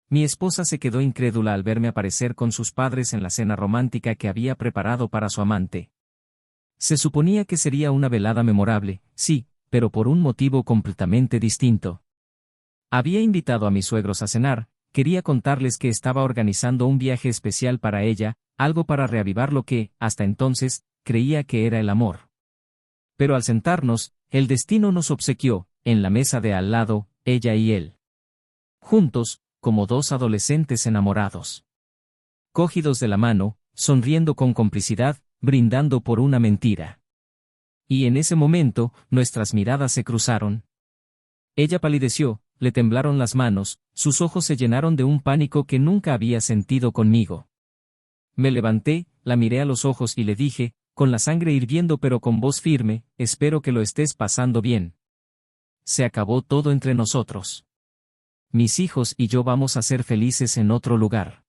Mi esposa se quedó incrédula al verme aparecer con sus padres en la cena romántica que había preparado para su amante. Se suponía que sería una velada memorable, sí, pero por un motivo completamente distinto. Había invitado a mis suegros a cenar, quería contarles que estaba organizando un viaje especial para ella, algo para reavivar lo que, hasta entonces, creía que era el amor. Pero al sentarnos, el destino nos obsequió, en la mesa de al lado, ella y él. Juntos, como dos adolescentes enamorados. Cogidos de la mano, sonriendo con complicidad, brindando por una mentira. Y en ese momento, nuestras miradas se cruzaron. Ella palideció, le temblaron las manos, sus ojos se llenaron de un pánico que nunca había sentido conmigo. Me levanté, la miré a los ojos y le dije, con la sangre hirviendo pero con voz firme, espero que lo estés pasando bien. Se acabó todo entre nosotros. Mis hijos y yo vamos a ser felices en otro lugar.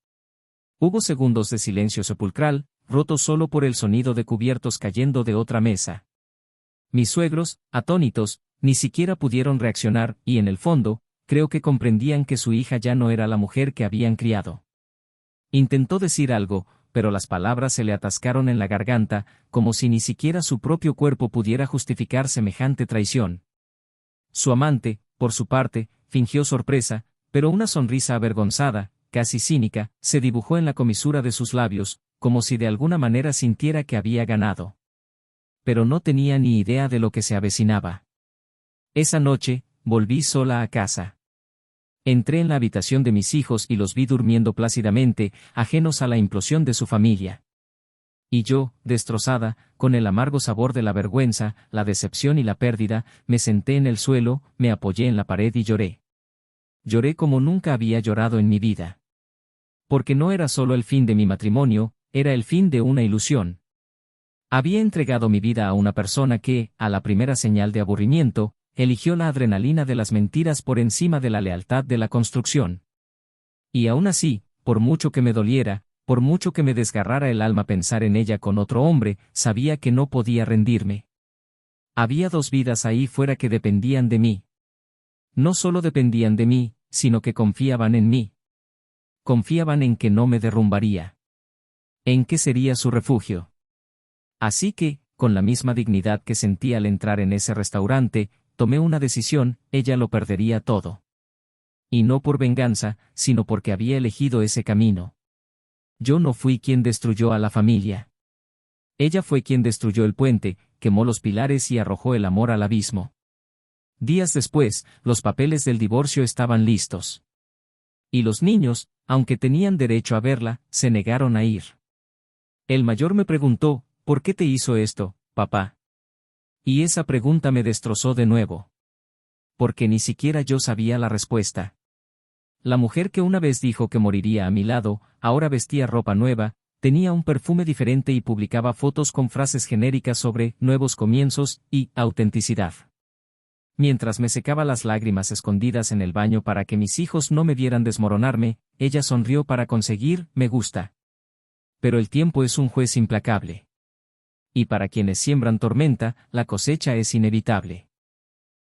Hubo segundos de silencio sepulcral, roto solo por el sonido de cubiertos cayendo de otra mesa. Mis suegros, atónitos, ni siquiera pudieron reaccionar, y en el fondo, creo que comprendían que su hija ya no era la mujer que habían criado. Intentó decir algo, pero las palabras se le atascaron en la garganta, como si ni siquiera su propio cuerpo pudiera justificar semejante traición. Su amante, por su parte, fingió sorpresa, pero una sonrisa avergonzada, casi cínica, se dibujó en la comisura de sus labios, como si de alguna manera sintiera que había ganado. Pero no tenía ni idea de lo que se avecinaba. Esa noche, volví sola a casa. Entré en la habitación de mis hijos y los vi durmiendo plácidamente, ajenos a la implosión de su familia. Y yo, destrozada, con el amargo sabor de la vergüenza, la decepción y la pérdida, me senté en el suelo, me apoyé en la pared y lloré. Lloré como nunca había llorado en mi vida. Porque no era solo el fin de mi matrimonio, era el fin de una ilusión. Había entregado mi vida a una persona que, a la primera señal de aburrimiento, eligió la adrenalina de las mentiras por encima de la lealtad de la construcción. Y aún así, por mucho que me doliera, por mucho que me desgarrara el alma pensar en ella con otro hombre, sabía que no podía rendirme. Había dos vidas ahí fuera que dependían de mí. No solo dependían de mí, sino que confiaban en mí. Confiaban en que no me derrumbaría. En que sería su refugio. Así que, con la misma dignidad que sentí al entrar en ese restaurante, tomé una decisión, ella lo perdería todo. Y no por venganza, sino porque había elegido ese camino. Yo no fui quien destruyó a la familia. Ella fue quien destruyó el puente, quemó los pilares y arrojó el amor al abismo. Días después, los papeles del divorcio estaban listos. Y los niños, aunque tenían derecho a verla, se negaron a ir. El mayor me preguntó, ¿por qué te hizo esto, papá? Y esa pregunta me destrozó de nuevo. Porque ni siquiera yo sabía la respuesta. La mujer que una vez dijo que moriría a mi lado, ahora vestía ropa nueva, tenía un perfume diferente y publicaba fotos con frases genéricas sobre nuevos comienzos y autenticidad. Mientras me secaba las lágrimas escondidas en el baño para que mis hijos no me vieran desmoronarme, ella sonrió para conseguir me gusta. Pero el tiempo es un juez implacable. Y para quienes siembran tormenta, la cosecha es inevitable.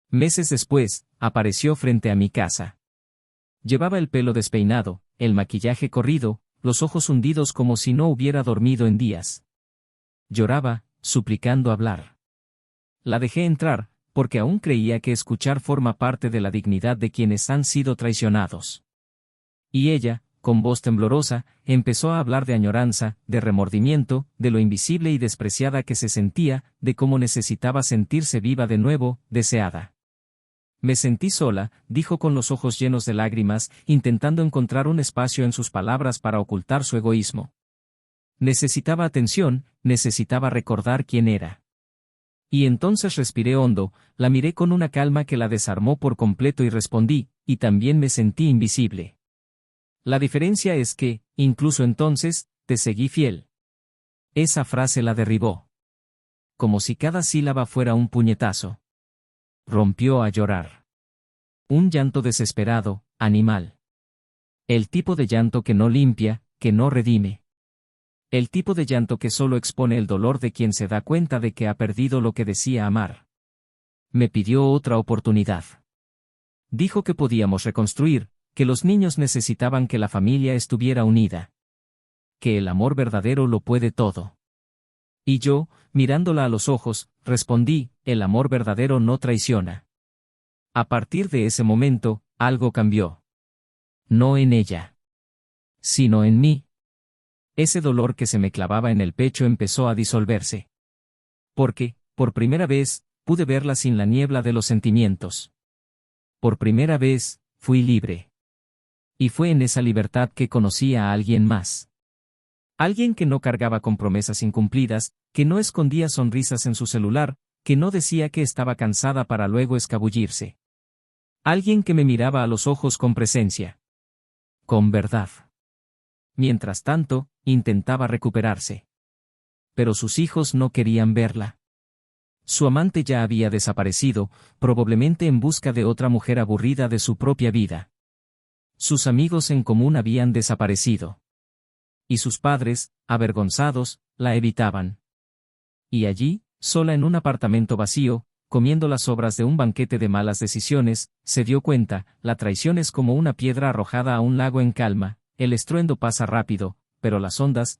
Meses después, apareció frente a mi casa. Llevaba el pelo despeinado, el maquillaje corrido, los ojos hundidos como si no hubiera dormido en días. Lloraba, suplicando hablar. La dejé entrar, porque aún creía que escuchar forma parte de la dignidad de quienes han sido traicionados. Y ella, con voz temblorosa, empezó a hablar de añoranza, de remordimiento, de lo invisible y despreciada que se sentía, de cómo necesitaba sentirse viva de nuevo, deseada. Me sentí sola, dijo con los ojos llenos de lágrimas, intentando encontrar un espacio en sus palabras para ocultar su egoísmo. Necesitaba atención, necesitaba recordar quién era. Y entonces respiré hondo, la miré con una calma que la desarmó por completo y respondí, y también me sentí invisible. La diferencia es que, incluso entonces, te seguí fiel. Esa frase la derribó. Como si cada sílaba fuera un puñetazo. Rompió a llorar. Un llanto desesperado, animal. El tipo de llanto que no limpia, que no redime. El tipo de llanto que solo expone el dolor de quien se da cuenta de que ha perdido lo que decía amar. Me pidió otra oportunidad. Dijo que podíamos reconstruir, que los niños necesitaban que la familia estuviera unida. Que el amor verdadero lo puede todo. Y yo, mirándola a los ojos, respondí, el amor verdadero no traiciona. A partir de ese momento, algo cambió. No en ella, sino en mí. Ese dolor que se me clavaba en el pecho empezó a disolverse. Porque, por primera vez, pude verla sin la niebla de los sentimientos. Por primera vez, fui libre. Y fue en esa libertad que conocí a alguien más. Alguien que no cargaba con promesas incumplidas, que no escondía sonrisas en su celular, que no decía que estaba cansada para luego escabullirse. Alguien que me miraba a los ojos con presencia. Con verdad. Mientras tanto, intentaba recuperarse. Pero sus hijos no querían verla. Su amante ya había desaparecido, probablemente en busca de otra mujer aburrida de su propia vida. Sus amigos en común habían desaparecido. Y sus padres, avergonzados, la evitaban. Y allí, sola en un apartamento vacío, comiendo las sobras de un banquete de malas decisiones, se dio cuenta, la traición es como una piedra arrojada a un lago en calma, el estruendo pasa rápido, pero las ondas,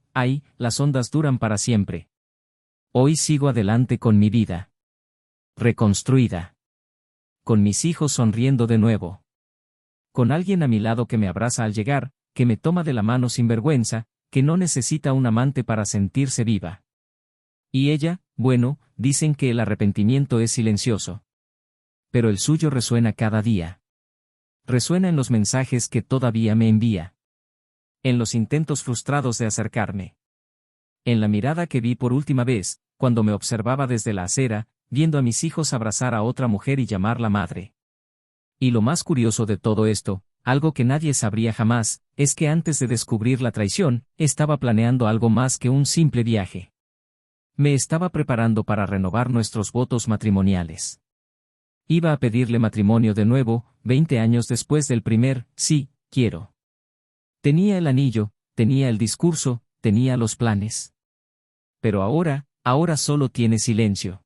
las ondas duran para siempre. Hoy sigo adelante con mi vida. Reconstruida. Con mis hijos sonriendo de nuevo. Con alguien a mi lado que me abraza al llegar, que me toma de la mano sin vergüenza, que no necesita un amante para sentirse viva. Y ella, bueno, dicen que el arrepentimiento es silencioso. Pero el suyo resuena cada día. Resuena en los mensajes que todavía me envía. En los intentos frustrados de acercarme. En la mirada que vi por última vez, cuando me observaba desde la acera, viendo a mis hijos abrazar a otra mujer y llamarla madre. Y lo más curioso de todo esto, algo que nadie sabría jamás, es que antes de descubrir la traición, estaba planeando algo más que un simple viaje. Me estaba preparando para renovar nuestros votos matrimoniales. Iba a pedirle matrimonio de nuevo, 20 años después del primer, sí, quiero. Tenía el anillo, tenía el discurso, tenía los planes. Pero ahora solo tiene silencio.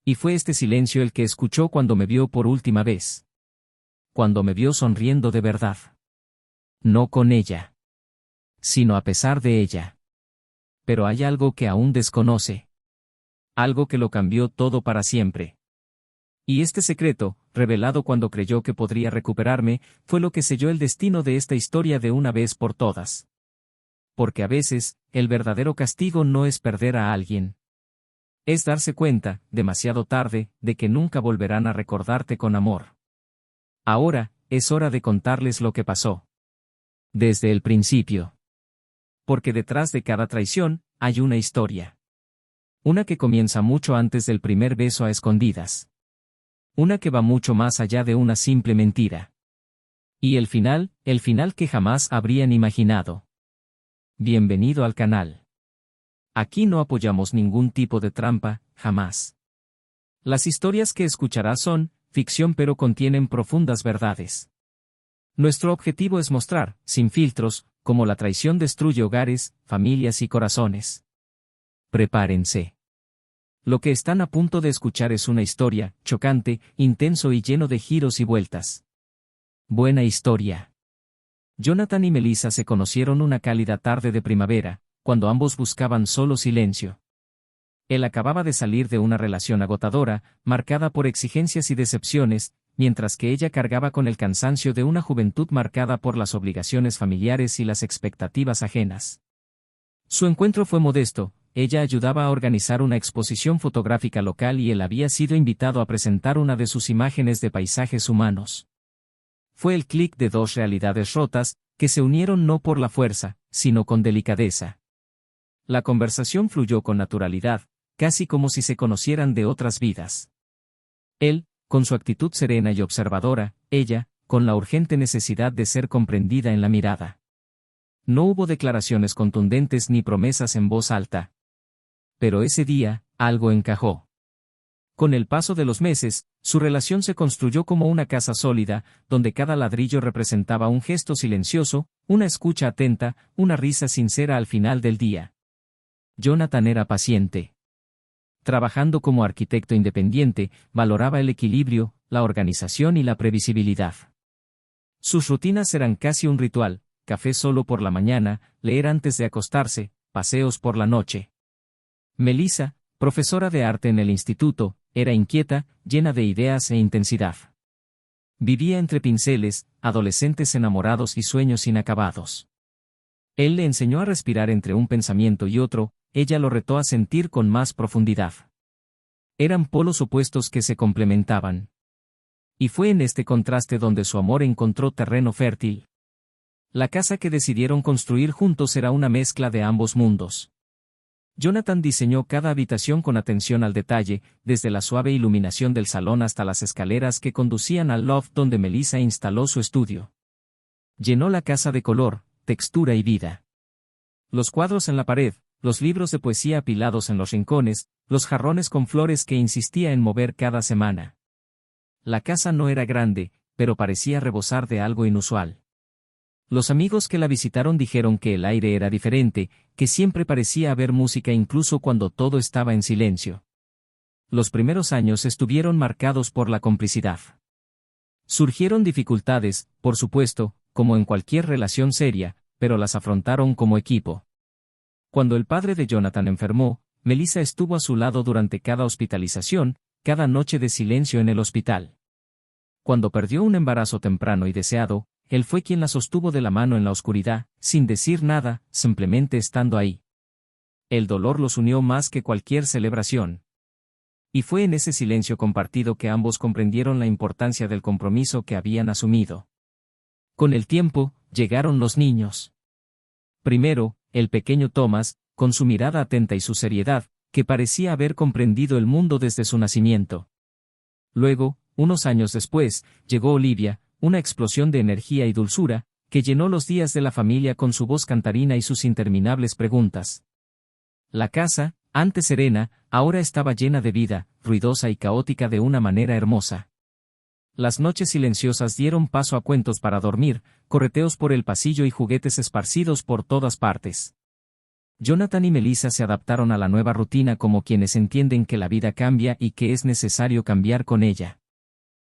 Y fue este silencio el que escuchó cuando me vio por última vez. Cuando me vio sonriendo de verdad. No con ella. Sino a pesar de ella. Pero hay algo que aún desconoce. Algo que lo cambió todo para siempre. Y este secreto, revelado cuando creyó que podría recuperarme, fue lo que selló el destino de esta historia de una vez por todas. Porque a veces, el verdadero castigo no es perder a alguien. Es darse cuenta, demasiado tarde, de que nunca volverán a recordarte con amor. Ahora, es hora de contarles lo que pasó. Desde el principio. Porque detrás de cada traición, hay una historia. Una que comienza mucho antes del primer beso a escondidas. Una que va mucho más allá de una simple mentira. Y el final que jamás habrían imaginado. Bienvenido al canal. Aquí no apoyamos ningún tipo de trampa, jamás. Las historias que escucharás son ficción pero contienen profundas verdades. Nuestro objetivo es mostrar, sin filtros, cómo la traición destruye hogares, familias y corazones. Prepárense. Lo que están a punto de escuchar es una historia, chocante, intenso y lleno de giros y vueltas. Buena historia. Jonathan y Melissa se conocieron una cálida tarde de primavera, cuando ambos buscaban solo silencio. Él acababa de salir de una relación agotadora, marcada por exigencias y decepciones, mientras que ella cargaba con el cansancio de una juventud marcada por las obligaciones familiares y las expectativas ajenas. Su encuentro fue modesto, ella ayudaba a organizar una exposición fotográfica local y él había sido invitado a presentar una de sus imágenes de paisajes humanos. Fue el clic de dos realidades rotas, que se unieron no por la fuerza, sino con delicadeza. La conversación fluyó con naturalidad, casi como si se conocieran de otras vidas. Él, con su actitud serena y observadora, ella, con la urgente necesidad de ser comprendida en la mirada. No hubo declaraciones contundentes ni promesas en voz alta. Pero ese día, algo encajó. Con el paso de los meses, su relación se construyó como una casa sólida, donde cada ladrillo representaba un gesto silencioso, una escucha atenta, una risa sincera al final del día. Jonathan era paciente. Trabajando como arquitecto independiente, valoraba el equilibrio, la organización y la previsibilidad. Sus rutinas eran casi un ritual: café solo por la mañana, leer antes de acostarse, paseos por la noche. Melissa, profesora de arte en el instituto, era inquieta, llena de ideas e intensidad. Vivía entre pinceles, adolescentes enamorados y sueños inacabados. Él le enseñó a respirar entre un pensamiento y otro, ella lo retó a sentir con más profundidad. Eran polos opuestos que se complementaban. Y fue en este contraste donde su amor encontró terreno fértil. La casa que decidieron construir juntos era una mezcla de ambos mundos. Jonathan diseñó cada habitación con atención al detalle, desde la suave iluminación del salón hasta las escaleras que conducían al loft donde Melissa instaló su estudio. Llenó la casa de color, textura y vida. Los cuadros en la pared, los libros de poesía apilados en los rincones, los jarrones con flores que insistía en mover cada semana. La casa no era grande, pero parecía rebosar de algo inusual. Los amigos que la visitaron dijeron que el aire era diferente, que siempre parecía haber música incluso cuando todo estaba en silencio. Los primeros años estuvieron marcados por la complicidad. Surgieron dificultades, por supuesto, como en cualquier relación seria, pero las afrontaron como equipo. Cuando el padre de Jonathan enfermó, Melissa estuvo a su lado durante cada hospitalización, cada noche de silencio en el hospital. Cuando perdió un embarazo temprano y deseado, él fue quien la sostuvo de la mano en la oscuridad, sin decir nada, simplemente estando ahí. El dolor los unió más que cualquier celebración. Y fue en ese silencio compartido que ambos comprendieron la importancia del compromiso que habían asumido. Con el tiempo, llegaron los niños. Primero, el pequeño Thomas, con su mirada atenta y su seriedad, que parecía haber comprendido el mundo desde su nacimiento. Luego, unos años después, llegó Olivia, una explosión de energía y dulzura, que llenó los días de la familia con su voz cantarina y sus interminables preguntas. La casa, antes serena, ahora estaba llena de vida, ruidosa y caótica de una manera hermosa. Las noches silenciosas dieron paso a cuentos para dormir, correteos por el pasillo y juguetes esparcidos por todas partes. Jonathan y Melissa se adaptaron a la nueva rutina como quienes entienden que la vida cambia y que es necesario cambiar con ella.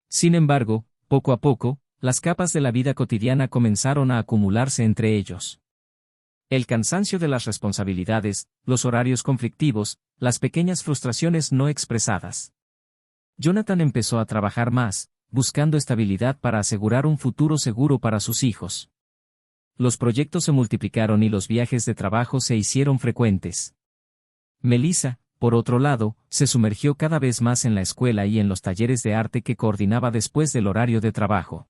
Sin embargo, poco a poco, las capas de la vida cotidiana comenzaron a acumularse entre ellos. El cansancio de las responsabilidades, los horarios conflictivos, las pequeñas frustraciones no expresadas. Jonathan empezó a trabajar más, buscando estabilidad para asegurar un futuro seguro para sus hijos. Los proyectos se multiplicaron y los viajes de trabajo se hicieron frecuentes. Melissa, por otro lado, se sumergió cada vez más en la escuela y en los talleres de arte que coordinaba después del horario de trabajo.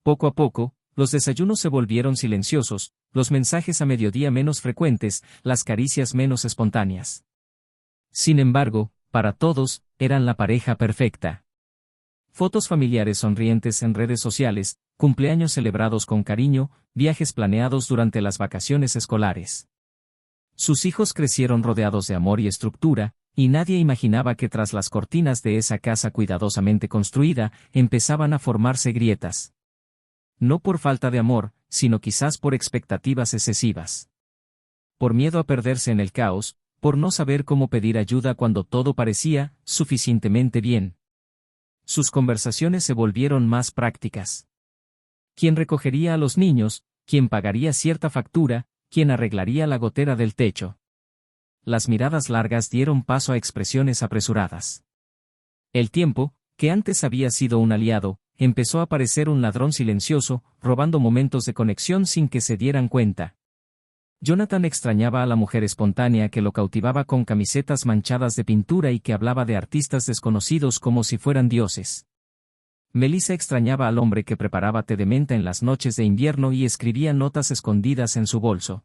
Poco a poco, los desayunos se volvieron silenciosos, los mensajes a mediodía menos frecuentes, las caricias menos espontáneas. Sin embargo, para todos, eran la pareja perfecta. Fotos familiares sonrientes en redes sociales, cumpleaños celebrados con cariño, viajes planeados durante las vacaciones escolares. Sus hijos crecieron rodeados de amor y estructura, y nadie imaginaba que tras las cortinas de esa casa cuidadosamente construida, empezaban a formarse grietas. No por falta de amor, sino quizás por expectativas excesivas. Por miedo a perderse en el caos, por no saber cómo pedir ayuda cuando todo parecía suficientemente bien. Sus conversaciones se volvieron más prácticas. ¿Quién recogería a los niños? ¿Quién pagaría cierta factura? ¿Quién arreglaría la gotera del techo? Las miradas largas dieron paso a expresiones apresuradas. El tiempo, que antes había sido un aliado, empezó a parecer un ladrón silencioso, robando momentos de conexión sin que se dieran cuenta. Jonathan extrañaba a la mujer espontánea que lo cautivaba con camisetas manchadas de pintura y que hablaba de artistas desconocidos como si fueran dioses. Melissa extrañaba al hombre que preparaba té de menta en las noches de invierno y escribía notas escondidas en su bolso.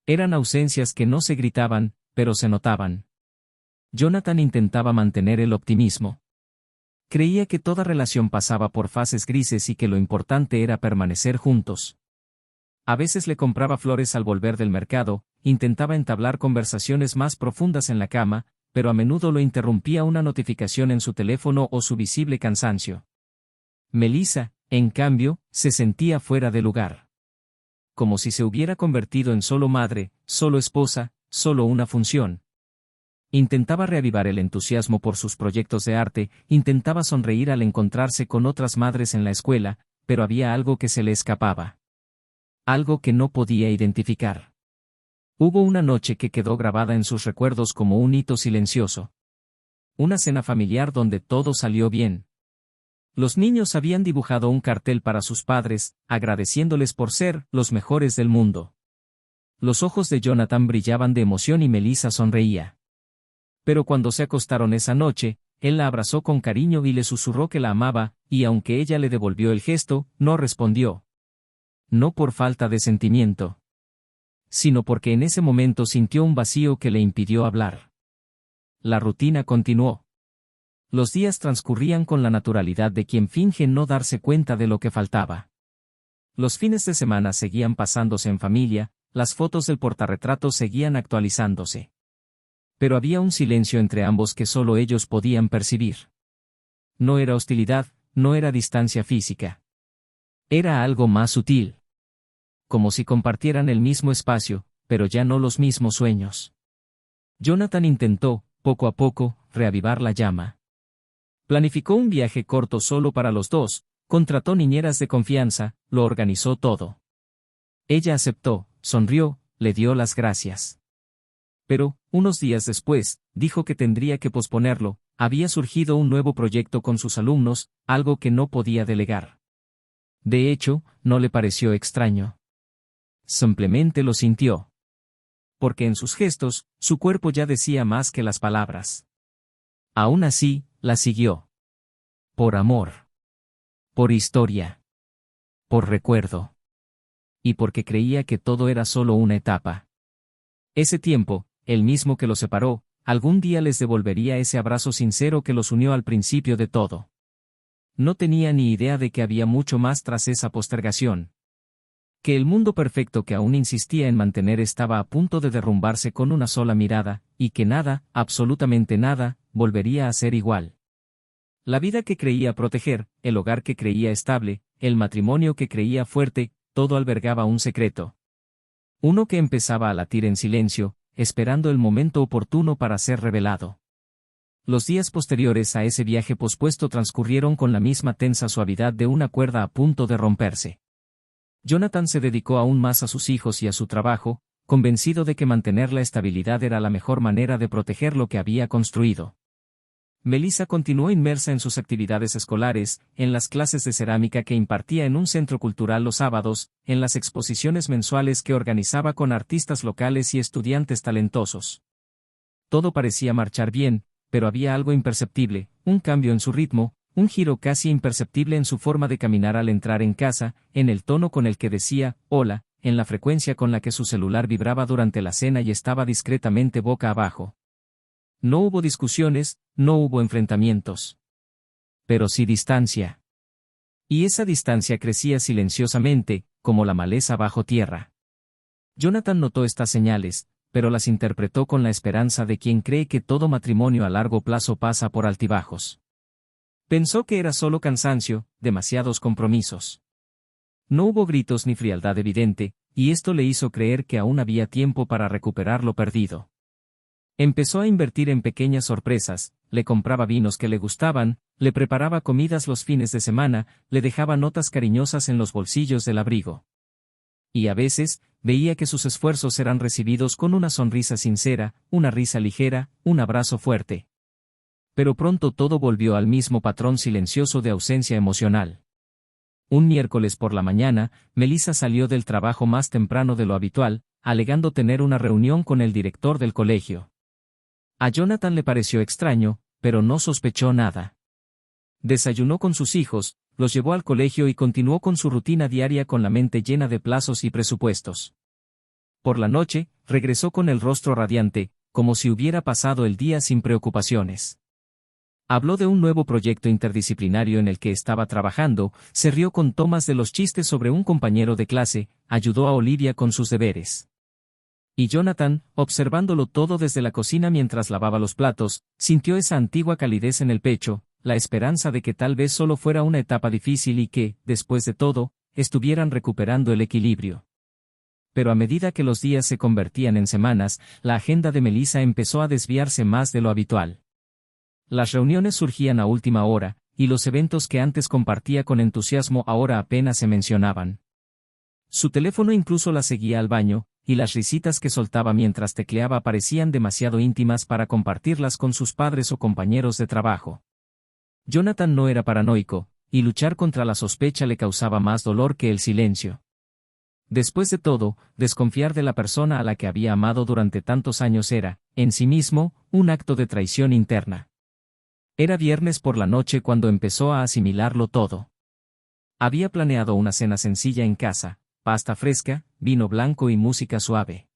Eran ausencias que no se gritaban, pero se notaban. Jonathan intentaba mantener el optimismo. Creía que toda relación pasaba por fases grises y que lo importante era permanecer juntos. A veces le compraba flores al volver del mercado, intentaba entablar conversaciones más profundas en la cama, pero a menudo lo interrumpía una notificación en su teléfono o su visible cansancio. Melissa, en cambio, se sentía fuera de lugar. Como si se hubiera convertido en solo madre, solo esposa, solo una función. Intentaba reavivar el entusiasmo por sus proyectos de arte, intentaba sonreír al encontrarse con otras madres en la escuela, pero había algo que se le escapaba. Algo que no podía identificar. Hubo una noche que quedó grabada en sus recuerdos como un hito silencioso. Una cena familiar donde todo salió bien. Los niños habían dibujado un cartel para sus padres, agradeciéndoles por ser los mejores del mundo. Los ojos de Jonathan brillaban de emoción y Melissa sonreía. Pero cuando se acostaron esa noche, él la abrazó con cariño y le susurró que la amaba, y aunque ella le devolvió el gesto, no respondió. No por falta de sentimiento, sino porque en ese momento sintió un vacío que le impidió hablar. La rutina continuó. Los días transcurrían con la naturalidad de quien finge no darse cuenta de lo que faltaba. Los fines de semana seguían pasándose en familia, las fotos del portarretratos seguían actualizándose. Pero había un silencio entre ambos que solo ellos podían percibir. No era hostilidad, no era distancia física. Era algo más sutil. Como si compartieran el mismo espacio, pero ya no los mismos sueños. Jonathan intentó, poco a poco, reavivar la llama. Planificó un viaje corto solo para los dos, contrató niñeras de confianza, lo organizó todo. Ella aceptó, sonrió, le dio las gracias. Pero, unos días después, dijo que tendría que posponerlo, había surgido un nuevo proyecto con sus alumnos, algo que no podía delegar. De hecho, no le pareció extraño. Simplemente lo sintió. Porque en sus gestos, su cuerpo ya decía más que las palabras. Aún así, la siguió. Por amor. Por historia. Por recuerdo. Y porque creía que todo era solo una etapa. Ese tiempo, el mismo que los separó, algún día les devolvería ese abrazo sincero que los unió al principio de todo. No tenía ni idea de que había mucho más tras esa postergación. Que el mundo perfecto que aún insistía en mantener estaba a punto de derrumbarse con una sola mirada, y que nada, absolutamente nada, volvería a ser igual. La vida que creía proteger, el hogar que creía estable, el matrimonio que creía fuerte, todo albergaba un secreto. Uno que empezaba a latir en silencio, esperando el momento oportuno para ser revelado. Los días posteriores a ese viaje pospuesto transcurrieron con la misma tensa suavidad de una cuerda a punto de romperse. Jonathan se dedicó aún más a sus hijos y a su trabajo, convencido de que mantener la estabilidad era la mejor manera de proteger lo que había construido. Melissa continuó inmersa en sus actividades escolares, en las clases de cerámica que impartía en un centro cultural los sábados, en las exposiciones mensuales que organizaba con artistas locales y estudiantes talentosos. Todo parecía marchar bien, pero había algo imperceptible, un cambio en su ritmo, un giro casi imperceptible en su forma de caminar al entrar en casa, en el tono con el que decía, hola, en la frecuencia con la que su celular vibraba durante la cena y estaba discretamente boca abajo. No hubo discusiones, no hubo enfrentamientos. Pero sí distancia. Y esa distancia crecía silenciosamente, como la maleza bajo tierra. Jonathan notó estas señales, pero las interpretó con la esperanza de quien cree que todo matrimonio a largo plazo pasa por altibajos. Pensó que era solo cansancio, demasiados compromisos. No hubo gritos ni frialdad evidente, y esto le hizo creer que aún había tiempo para recuperar lo perdido. Empezó a invertir en pequeñas sorpresas, le compraba vinos que le gustaban, le preparaba comidas los fines de semana, le dejaba notas cariñosas en los bolsillos del abrigo. Y a veces, veía que sus esfuerzos eran recibidos con una sonrisa sincera, una risa ligera, un abrazo fuerte. Pero pronto todo volvió al mismo patrón silencioso de ausencia emocional. Un miércoles por la mañana, Melissa salió del trabajo más temprano de lo habitual, alegando tener una reunión con el director del colegio. A Jonathan le pareció extraño, pero no sospechó nada. Desayunó con sus hijos, los llevó al colegio y continuó con su rutina diaria con la mente llena de plazos y presupuestos. Por la noche, regresó con el rostro radiante, como si hubiera pasado el día sin preocupaciones. Habló de un nuevo proyecto interdisciplinario en el que estaba trabajando, se rió con tomas de los chistes sobre un compañero de clase, ayudó a Olivia con sus deberes. Y Jonathan, observándolo todo desde la cocina mientras lavaba los platos, sintió esa antigua calidez en el pecho, la esperanza de que tal vez solo fuera una etapa difícil y que, después de todo, estuvieran recuperando el equilibrio. Pero a medida que los días se convertían en semanas, la agenda de Melissa empezó a desviarse más de lo habitual. Las reuniones surgían a última hora, y los eventos que antes compartía con entusiasmo ahora apenas se mencionaban. Su teléfono incluso la seguía al baño, y las risitas que soltaba mientras tecleaba parecían demasiado íntimas para compartirlas con sus padres o compañeros de trabajo. Jonathan no era paranoico, y luchar contra la sospecha le causaba más dolor que el silencio. Después de todo, desconfiar de la persona a la que había amado durante tantos años era, en sí mismo, un acto de traición interna. Era viernes por la noche cuando empezó a asimilarlo todo. Había planeado una cena sencilla en casa, pasta fresca, vino blanco y música suave.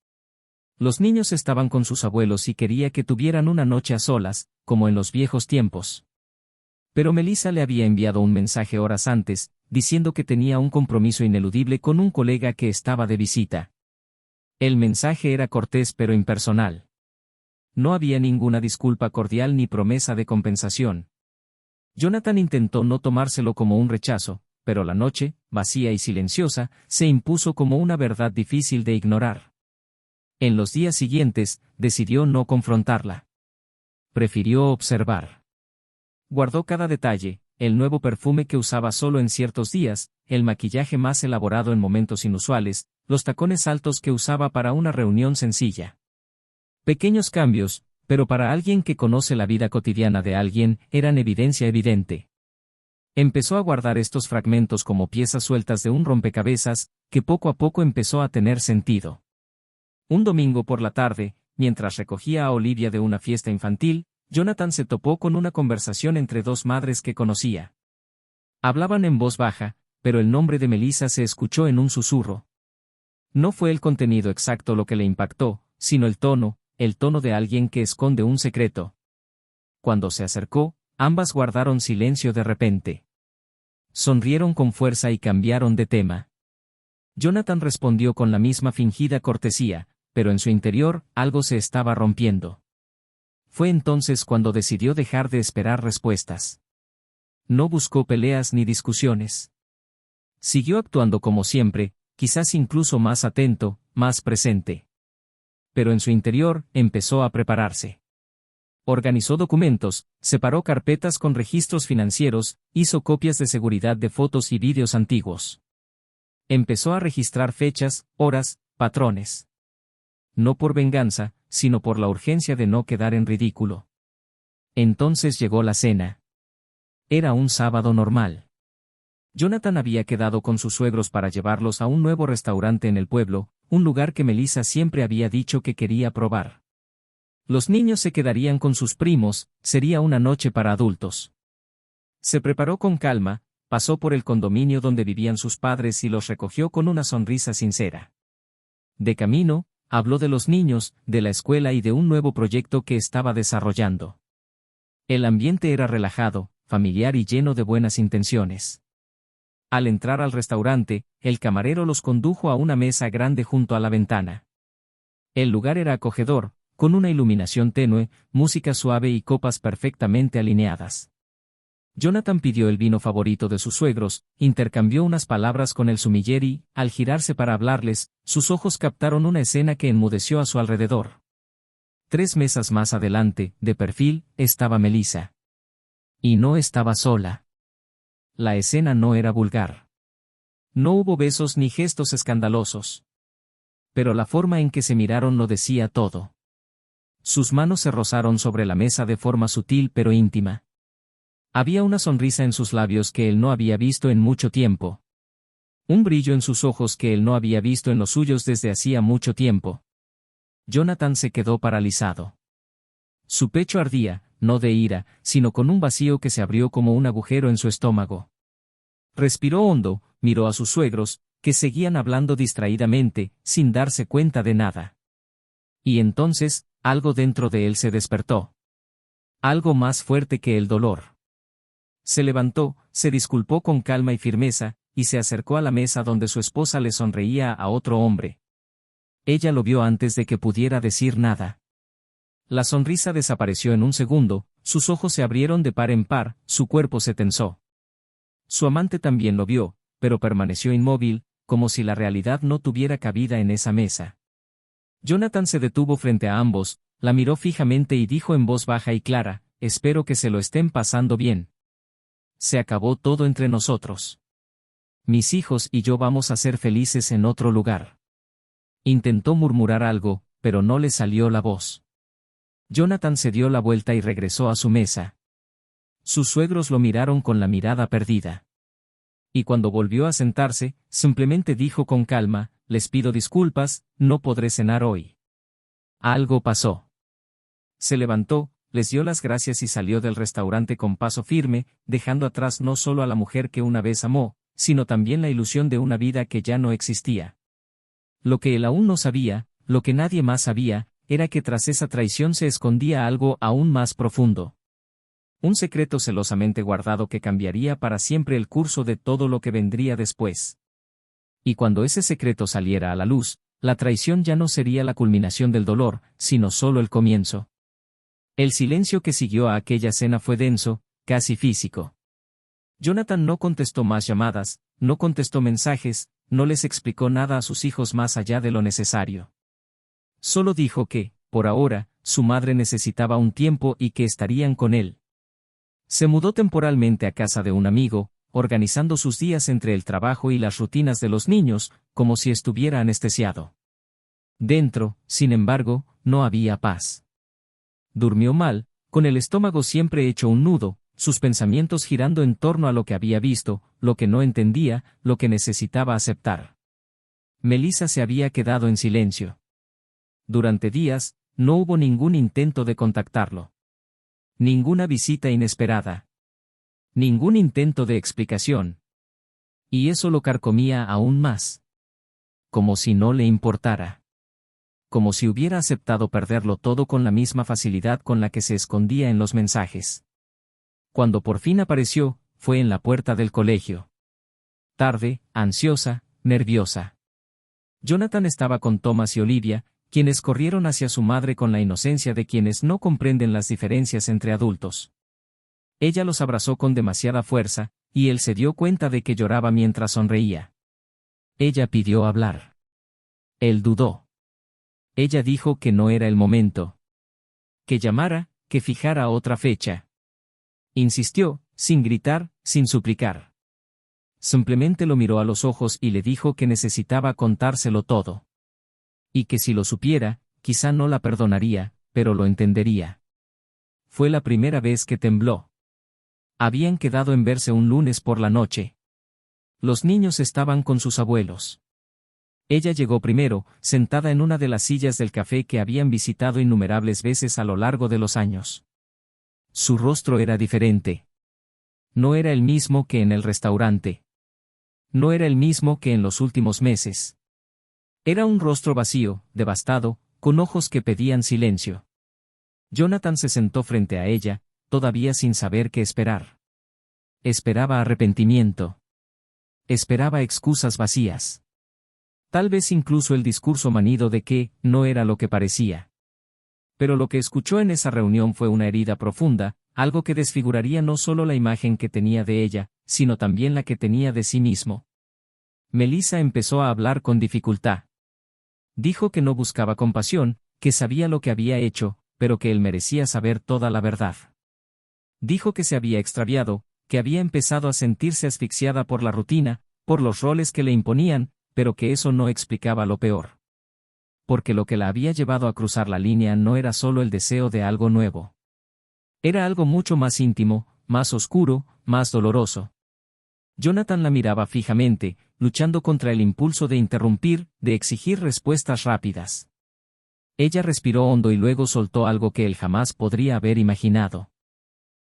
Los niños estaban con sus abuelos y quería que tuvieran una noche a solas, como en los viejos tiempos. Pero Melissa le había enviado un mensaje horas antes, diciendo que tenía un compromiso ineludible con un colega que estaba de visita. El mensaje era cortés pero impersonal. No había ninguna disculpa cordial ni promesa de compensación. Jonathan intentó no tomárselo como un rechazo, pero la noche, vacía y silenciosa, se impuso como una verdad difícil de ignorar. En los días siguientes, decidió no confrontarla. Prefirió observar. Guardó cada detalle, el nuevo perfume que usaba solo en ciertos días, el maquillaje más elaborado en momentos inusuales, los tacones altos que usaba para una reunión sencilla. Pequeños cambios, pero para alguien que conoce la vida cotidiana de alguien, eran evidencia evidente. Empezó a guardar estos fragmentos como piezas sueltas de un rompecabezas, que poco a poco empezó a tener sentido. Un domingo por la tarde, mientras recogía a Olivia de una fiesta infantil, Jonathan se topó con una conversación entre dos madres que conocía. Hablaban en voz baja, pero el nombre de Melissa se escuchó en un susurro. No fue el contenido exacto lo que le impactó, sino el tono de alguien que esconde un secreto. Cuando se acercó, ambas guardaron silencio de repente. Sonrieron con fuerza y cambiaron de tema. Jonathan respondió con la misma fingida cortesía, pero en su interior, algo se estaba rompiendo. Fue entonces cuando decidió dejar de esperar respuestas. No buscó peleas ni discusiones. Siguió actuando como siempre, quizás incluso más atento, más presente. Pero en su interior, empezó a prepararse. Organizó documentos, separó carpetas con registros financieros, hizo copias de seguridad de fotos y vídeos antiguos. Empezó a registrar fechas, horas, patrones. No por venganza, sino por la urgencia de no quedar en ridículo. Entonces llegó la cena. Era un sábado normal. Jonathan había quedado con sus suegros para llevarlos a un nuevo restaurante en el pueblo, un lugar que Melissa siempre había dicho que quería probar. Los niños se quedarían con sus primos, sería una noche para adultos. Se preparó con calma, pasó por el condominio donde vivían sus padres y los recogió con una sonrisa sincera. De camino, habló de los niños, de la escuela y de un nuevo proyecto que estaba desarrollando. El ambiente era relajado, familiar y lleno de buenas intenciones. Al entrar al restaurante, el camarero los condujo a una mesa grande junto a la ventana. El lugar era acogedor, con una iluminación tenue, música suave y copas perfectamente alineadas. Jonathan pidió el vino favorito de sus suegros, intercambió unas palabras con el sumiller y, al girarse para hablarles, sus ojos captaron una escena que enmudeció a su alrededor. 3 mesas más adelante, de perfil, estaba Melissa. Y no estaba sola. La escena no era vulgar. No hubo besos ni gestos escandalosos. Pero la forma en que se miraron lo decía todo. Sus manos se rozaron sobre la mesa de forma sutil pero íntima. Había una sonrisa en sus labios que él no había visto en mucho tiempo. Un brillo en sus ojos que él no había visto en los suyos desde hacía mucho tiempo. Jonathan se quedó paralizado. Su pecho ardía, no de ira, sino con un vacío que se abrió como un agujero en su estómago. Respiró hondo, miró a sus suegros, que seguían hablando distraídamente, sin darse cuenta de nada. Y entonces, algo dentro de él se despertó. Algo más fuerte que el dolor. Se levantó, se disculpó con calma y firmeza, y se acercó a la mesa donde su esposa le sonreía a otro hombre. Ella lo vio antes de que pudiera decir nada. La sonrisa desapareció en un segundo, sus ojos se abrieron de par en par, su cuerpo se tensó. Su amante también lo vio, pero permaneció inmóvil, como si la realidad no tuviera cabida en esa mesa. Jonathan se detuvo frente a ambos, la miró fijamente y dijo en voz baja y clara, «Espero que se lo estén pasando bien». se acabó todo entre nosotros. Mis hijos y yo vamos a ser felices en otro lugar. Intentó murmurar algo, pero no le salió la voz. Jonathan se dio la vuelta y regresó a su mesa. Sus suegros lo miraron con la mirada perdida. Y cuando volvió a sentarse, simplemente dijo con calma: les pido disculpas, no podré cenar hoy. Algo pasó. Se levantó, les dio las gracias y salió del restaurante con paso firme, dejando atrás no solo a la mujer que una vez amó, sino también la ilusión de una vida que ya no existía. Lo que él aún no sabía, lo que nadie más sabía, era que tras esa traición se escondía algo aún más profundo. Un secreto celosamente guardado que cambiaría para siempre el curso de todo lo que vendría después. Y cuando ese secreto saliera a la luz, la traición ya no sería la culminación del dolor, sino solo el comienzo. El silencio que siguió a aquella cena fue denso, casi físico. Jonathan no contestó más llamadas, no contestó mensajes, no les explicó nada a sus hijos más allá de lo necesario. Solo dijo que, por ahora, su madre necesitaba un tiempo y que estarían con él. Se mudó temporalmente a casa de un amigo, organizando sus días entre el trabajo y las rutinas de los niños, como si estuviera anestesiado. Dentro, sin embargo, no había paz. Durmió mal, con el estómago siempre hecho un nudo, sus pensamientos girando en torno a lo que había visto, lo que no entendía, lo que necesitaba aceptar. Melissa se había quedado en silencio. Durante días, no hubo ningún intento de contactarlo. Ninguna visita inesperada. Ningún intento de explicación. Y eso lo carcomía aún más. Como si no le importara. Como si hubiera aceptado perderlo todo con la misma facilidad con la que se escondía en los mensajes. Cuando por fin apareció, fue en la puerta del colegio. Tarde, ansiosa, nerviosa. Jonathan estaba con Thomas y Olivia, quienes corrieron hacia su madre con la inocencia de quienes no comprenden las diferencias entre adultos. Ella los abrazó con demasiada fuerza, y él se dio cuenta de que lloraba mientras sonreía. Ella pidió hablar. Él dudó. Ella dijo que no era el momento. Que llamara, que fijara otra fecha. Insistió, sin gritar, sin suplicar. Simplemente lo miró a los ojos y le dijo que necesitaba contárselo todo. Y que si lo supiera, quizá no la perdonaría, pero lo entendería. Fue la primera vez que tembló. Habían quedado en verse un lunes por la noche. Los niños estaban con sus abuelos. Ella llegó primero, sentada en una de las sillas del café que habían visitado innumerables veces a lo largo de los años. Su rostro era diferente. No era el mismo que en el restaurante. No era el mismo que en los últimos meses. Era un rostro vacío, devastado, con ojos que pedían silencio. Jonathan se sentó frente a ella, todavía sin saber qué esperar. Esperaba arrepentimiento. Esperaba excusas vacías. Tal vez incluso el discurso manido de que no era lo que parecía. Pero lo que escuchó en esa reunión fue una herida profunda, algo que desfiguraría no solo la imagen que tenía de ella, sino también la que tenía de sí mismo. Melissa empezó a hablar con dificultad. Dijo que no buscaba compasión, que sabía lo que había hecho, pero que él merecía saber toda la verdad. Dijo que se había extraviado, que había empezado a sentirse asfixiada por la rutina, por los roles que le imponían, pero que eso no explicaba lo peor. Porque lo que la había llevado a cruzar la línea no era solo el deseo de algo nuevo. Era algo mucho más íntimo, más oscuro, más doloroso. Jonathan la miraba fijamente, luchando contra el impulso de interrumpir, de exigir respuestas rápidas. Ella respiró hondo y luego soltó algo que él jamás podría haber imaginado.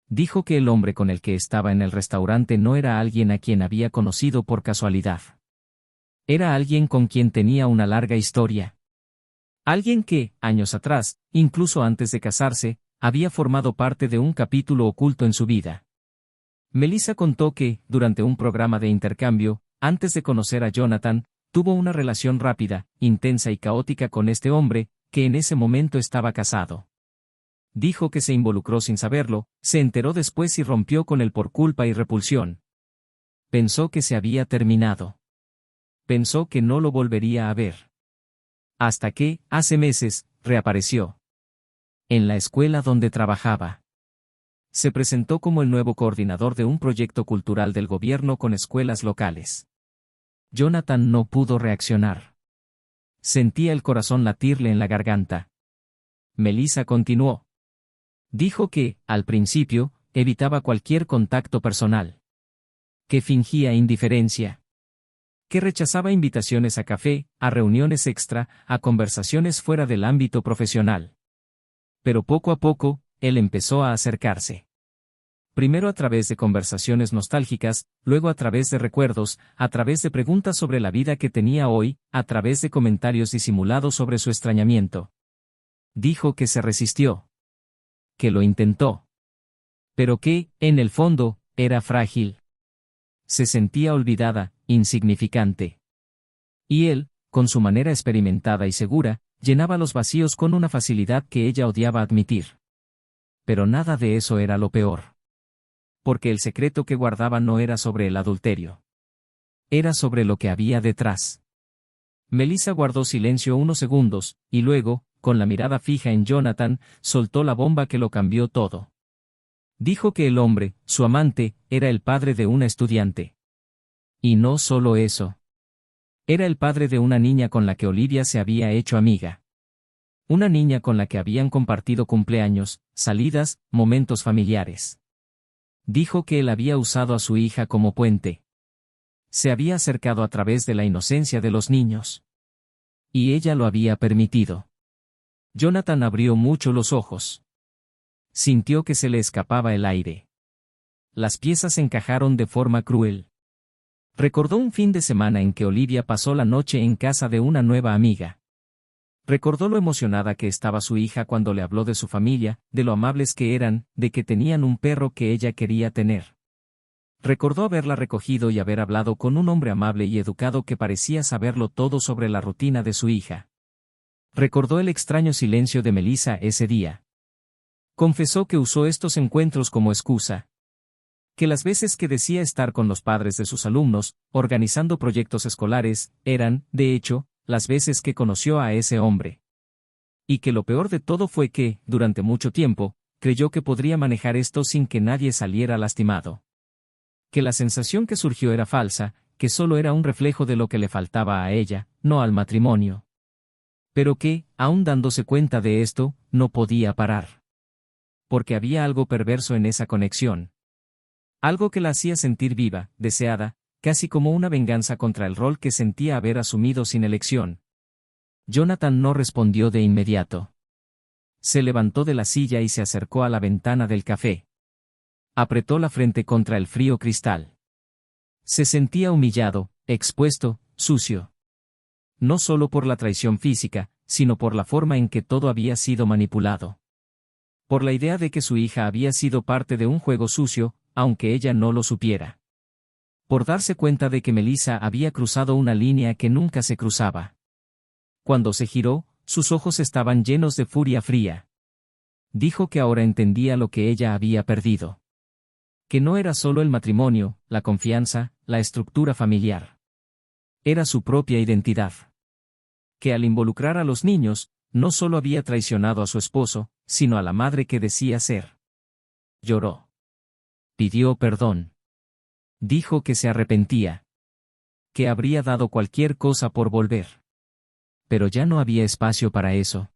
Dijo que el hombre con el que estaba en el restaurante no era alguien a quien había conocido por casualidad. Era alguien con quien tenía una larga historia. Alguien que, años atrás, incluso antes de casarse, había formado parte de un capítulo oculto en su vida. Melissa contó que, durante un programa de intercambio, antes de conocer a Jonathan, tuvo una relación rápida, intensa y caótica con este hombre, que en ese momento estaba casado. Dijo que se involucró sin saberlo, se enteró después y rompió con él por culpa y repulsión. Pensó que se había terminado. Pensó que no lo volvería a ver. Hasta que, hace meses, reapareció. En la escuela donde trabajaba. Se presentó como el nuevo coordinador de un proyecto cultural del gobierno con escuelas locales. Jonathan no pudo reaccionar. Sentía el corazón latirle en la garganta. Melissa continuó. Dijo que, al principio, evitaba cualquier contacto personal. Que fingía indiferencia. Que rechazaba invitaciones a café, a reuniones extra, a conversaciones fuera del ámbito profesional. Pero poco a poco, él empezó a acercarse. Primero a través de conversaciones nostálgicas, luego a través de recuerdos, a través de preguntas sobre la vida que tenía hoy, a través de comentarios disimulados sobre su extrañamiento. Dijo que se resistió. Que lo intentó. Pero que, en el fondo, era frágil. Se sentía olvidada, insignificante. Y él, con su manera experimentada y segura, llenaba los vacíos con una facilidad que ella odiaba admitir. Pero nada de eso era lo peor. Porque el secreto que guardaba no era sobre el adulterio. Era sobre lo que había detrás. Melissa guardó silencio unos segundos, y luego, con la mirada fija en Jonathan, soltó la bomba que lo cambió todo. Dijo que el hombre, su amante, era el padre de una estudiante. Y no solo eso. Era el padre de una niña con la que Olivia se había hecho amiga. Una niña con la que habían compartido cumpleaños, salidas, momentos familiares. Dijo que él había usado a su hija como puente. Se había acercado a través de la inocencia de los niños. Y ella lo había permitido. Jonathan abrió mucho los ojos. Sintió que se le escapaba el aire. Las piezas encajaron de forma cruel. Recordó un fin de semana en que Olivia pasó la noche en casa de una nueva amiga. Recordó lo emocionada que estaba su hija cuando le habló de su familia, de lo amables que eran, de que tenían un perro que ella quería tener. Recordó haberla recogido y haber hablado con un hombre amable y educado que parecía saberlo todo sobre la rutina de su hija. Recordó el extraño silencio de Melissa ese día. Confesó que usó estos encuentros como excusa. Que las veces que decía estar con los padres de sus alumnos, organizando proyectos escolares, eran, de hecho, las veces que conoció a ese hombre. Y que lo peor de todo fue que, durante mucho tiempo, creyó que podría manejar esto sin que nadie saliera lastimado. Que la sensación que surgió era falsa, que solo era un reflejo de lo que le faltaba a ella, no al matrimonio. Pero que, aun dándose cuenta de esto, no podía parar. Porque había algo perverso en esa conexión. Algo que la hacía sentir viva, deseada, casi como una venganza contra el rol que sentía haber asumido sin elección. Jonathan no respondió de inmediato. Se levantó de la silla y se acercó a la ventana del café. Apretó la frente contra el frío cristal. Se sentía humillado, expuesto, sucio. No solo por la traición física, sino por la forma en que todo había sido manipulado. Por la idea de que su hija había sido parte de un juego sucio, aunque ella no lo supiera. Por darse cuenta de que Melissa había cruzado una línea que nunca se cruzaba. Cuando se giró, sus ojos estaban llenos de furia fría. Dijo que ahora entendía lo que ella había perdido. Que no era solo el matrimonio, la confianza, la estructura familiar. Era su propia identidad. Que al involucrar a los niños, no solo había traicionado a su esposo, sino a la madre que decía ser. Lloró. Pidió perdón. Dijo que se arrepentía. Que habría dado cualquier cosa por volver. Pero ya no había espacio para eso.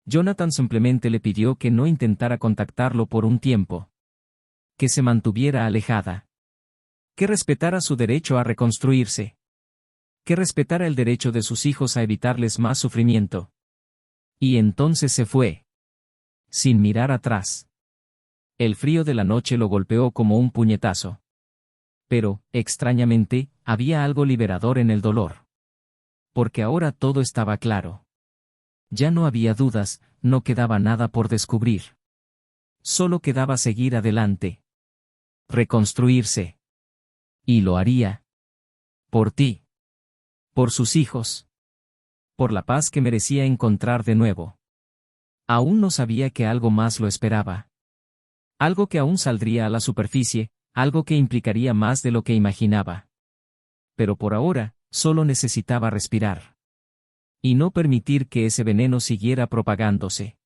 Jonathan simplemente le pidió que no intentara contactarlo por un tiempo. Que se mantuviera alejada. Que respetara su derecho a reconstruirse. Que respetara el derecho de sus hijos a evitarles más sufrimiento. Y entonces se fue. Sin mirar atrás. El frío de la noche lo golpeó como un puñetazo. Pero, extrañamente, había algo liberador en el dolor. Porque ahora todo estaba claro. Ya no había dudas, no quedaba nada por descubrir. Solo quedaba seguir adelante. Reconstruirse. Y lo haría. Por ti. Por sus hijos. Por la paz que merecía encontrar de nuevo. Aún no sabía que algo más lo esperaba. Algo que aún saldría a la superficie, algo que implicaría más de lo que imaginaba. Pero por ahora, solo necesitaba respirar. Y no permitir que ese veneno siguiera propagándose.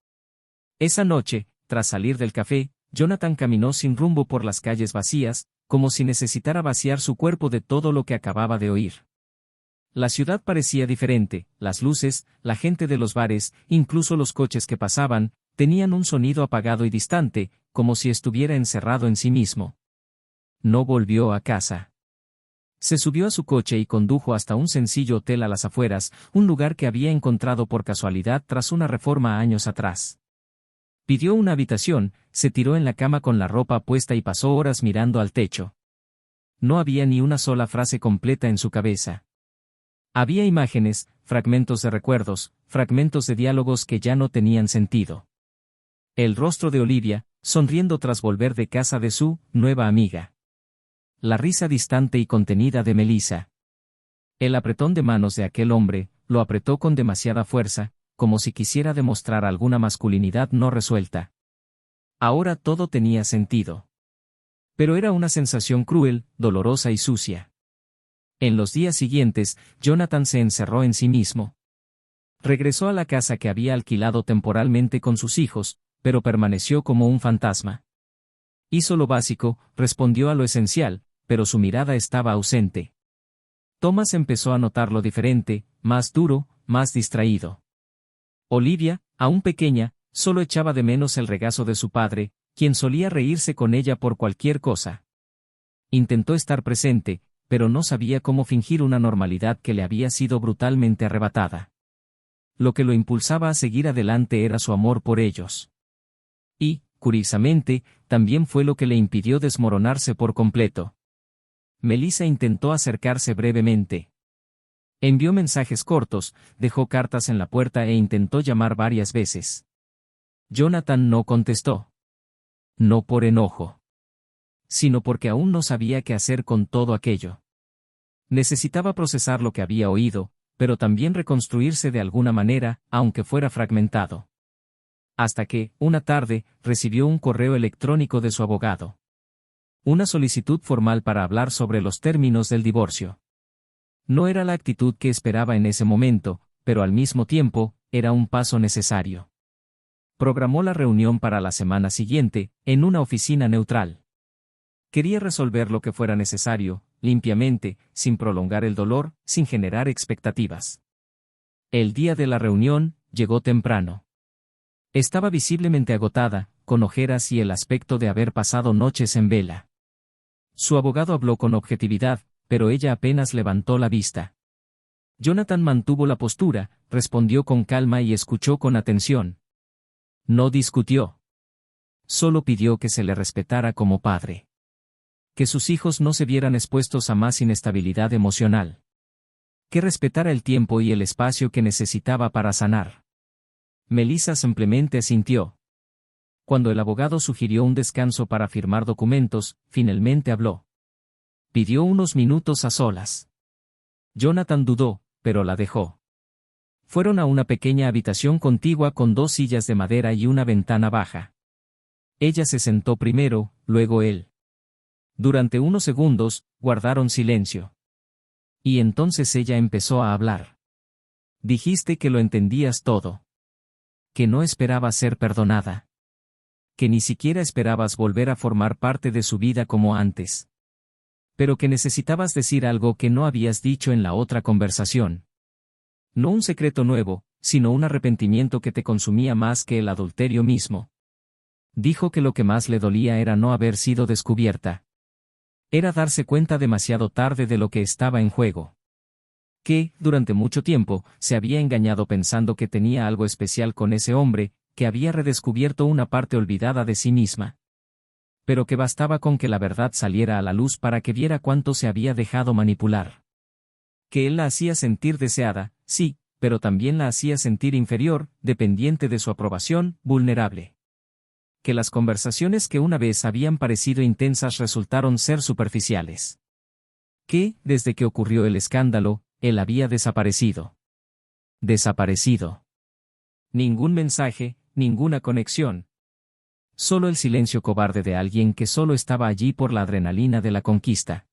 Esa noche, tras salir del café, Jonathan caminó sin rumbo por las calles vacías, como si necesitara vaciar su cuerpo de todo lo que acababa de oír. La ciudad parecía diferente, las luces, la gente de los bares, incluso los coches que pasaban, tenían un sonido apagado y distante, como si estuviera encerrado en sí mismo. No volvió a casa. Se subió a su coche y condujo hasta un sencillo hotel a las afueras, un lugar que había encontrado por casualidad tras una reforma años atrás. Pidió una habitación, se tiró en la cama con la ropa puesta y pasó horas mirando al techo. No había ni una sola frase completa en su cabeza. Había imágenes, fragmentos de recuerdos, fragmentos de diálogos que ya no tenían sentido. El rostro de Olivia, sonriendo tras volver de casa de su nueva amiga. La risa distante y contenida de Melissa. El apretón de manos de aquel hombre, lo apretó con demasiada fuerza, como si quisiera demostrar alguna masculinidad no resuelta. Ahora todo tenía sentido. Pero era una sensación cruel, dolorosa y sucia. En los días siguientes, Jonathan se encerró en sí mismo. Regresó a la casa que había alquilado temporalmente con sus hijos, pero permaneció como un fantasma. Hizo lo básico, respondió a lo esencial, pero su mirada estaba ausente. Thomas empezó a notarlo diferente, más duro, más distraído. Olivia, aún pequeña, solo echaba de menos el regazo de su padre, quien solía reírse con ella por cualquier cosa. Intentó estar presente, pero no sabía cómo fingir una normalidad que le había sido brutalmente arrebatada. Lo que lo impulsaba a seguir adelante era su amor por ellos. Y, curiosamente, también fue lo que le impidió desmoronarse por completo. Melissa intentó acercarse brevemente. Envió mensajes cortos, dejó cartas en la puerta e intentó llamar varias veces. Jonathan no contestó. No por enojo, sino porque aún no sabía qué hacer con todo aquello. Necesitaba procesar lo que había oído, pero también reconstruirse de alguna manera, aunque fuera fragmentado. Hasta que, una tarde, recibió un correo electrónico de su abogado. Una solicitud formal para hablar sobre los términos del divorcio. No era la actitud que esperaba en ese momento, pero al mismo tiempo, era un paso necesario. Programó la reunión para la semana siguiente, en una oficina neutral. Quería resolver lo que fuera necesario, limpiamente, sin prolongar el dolor, sin generar expectativas. El día de la reunión, llegó temprano. Estaba visiblemente agotada, con ojeras y el aspecto de haber pasado noches en vela. Su abogado habló con objetividad, pero ella apenas levantó la vista. Jonathan mantuvo la postura, respondió con calma y escuchó con atención. No discutió. Solo pidió que se le respetara como padre. Que sus hijos no se vieran expuestos a más inestabilidad emocional. Que respetara el tiempo y el espacio que necesitaba para sanar. Melissa simplemente asintió. Cuando el abogado sugirió un descanso para firmar documentos, finalmente habló. Pidió unos minutos a solas. Jonathan dudó, pero la dejó. Fueron a una pequeña habitación contigua con 2 sillas de madera y una ventana baja. Ella se sentó primero, luego él. Durante unos segundos, guardaron silencio. Y entonces ella empezó a hablar. Dijiste que lo entendías todo. Que no esperabas ser perdonada. Que ni siquiera esperabas volver a formar parte de su vida como antes. Pero que necesitabas decir algo que no habías dicho en la otra conversación. No un secreto nuevo, sino un arrepentimiento que te consumía más que el adulterio mismo. Dijo que lo que más le dolía era no haber sido descubierta. Era darse cuenta demasiado tarde de lo que estaba en juego. Que, durante mucho tiempo, se había engañado pensando que tenía algo especial con ese hombre, que había redescubierto una parte olvidada de sí misma. Pero que bastaba con que la verdad saliera a la luz para que viera cuánto se había dejado manipular. Que él la hacía sentir deseada, sí, pero también la hacía sentir inferior, dependiente de su aprobación, vulnerable. Que las conversaciones que una vez habían parecido intensas resultaron ser superficiales. Que, desde que ocurrió el escándalo, él había desaparecido. Desaparecido. Ningún mensaje, ninguna conexión. Solo el silencio cobarde de alguien que solo estaba allí por la adrenalina de la conquista.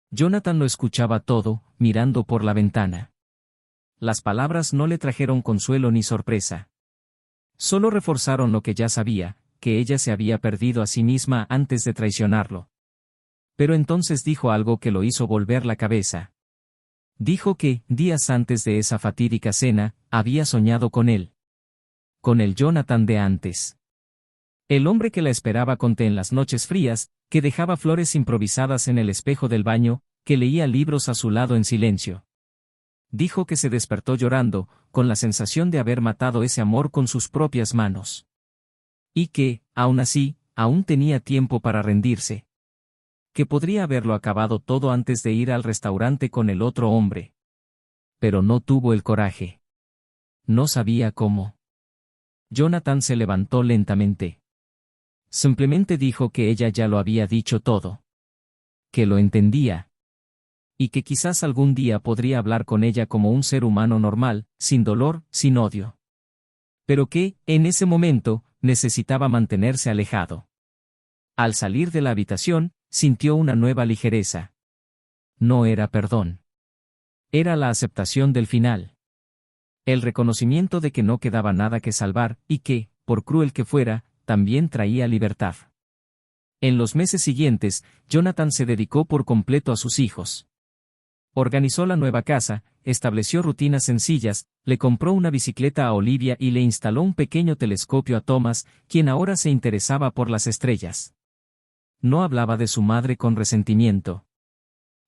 Jonathan lo escuchaba todo, mirando por la ventana. Las palabras no le trajeron consuelo ni sorpresa. Solo reforzaron lo que ya sabía, que ella se había perdido a sí misma antes de traicionarlo. Pero entonces dijo algo que lo hizo volver la cabeza. Dijo que, días antes de esa fatídica cena, había soñado con él. Con el Jonathan de antes. El hombre que la esperaba con té en las noches frías, que dejaba flores improvisadas en el espejo del baño, que leía libros a su lado en silencio. Dijo que se despertó llorando, con la sensación de haber matado ese amor con sus propias manos. Y que, aún así, aún tenía tiempo para rendirse. Que podría haberlo acabado todo antes de ir al restaurante con el otro hombre. Pero no tuvo el coraje. No sabía cómo. Jonathan se levantó lentamente. Simplemente dijo que ella ya lo había dicho todo. Que lo entendía. Y que quizás algún día podría hablar con ella como un ser humano normal, sin dolor, sin odio. Pero que, en ese momento, necesitaba mantenerse alejado. Al salir de la habitación, sintió una nueva ligereza. No era perdón. Era la aceptación del final. El reconocimiento de que no quedaba nada que salvar, y que, por cruel que fuera, también traía libertad. En los meses siguientes, Jonathan se dedicó por completo a sus hijos. Organizó la nueva casa, estableció rutinas sencillas, le compró una bicicleta a Olivia y le instaló un pequeño telescopio a Thomas, quien ahora se interesaba por las estrellas. No hablaba de su madre con resentimiento.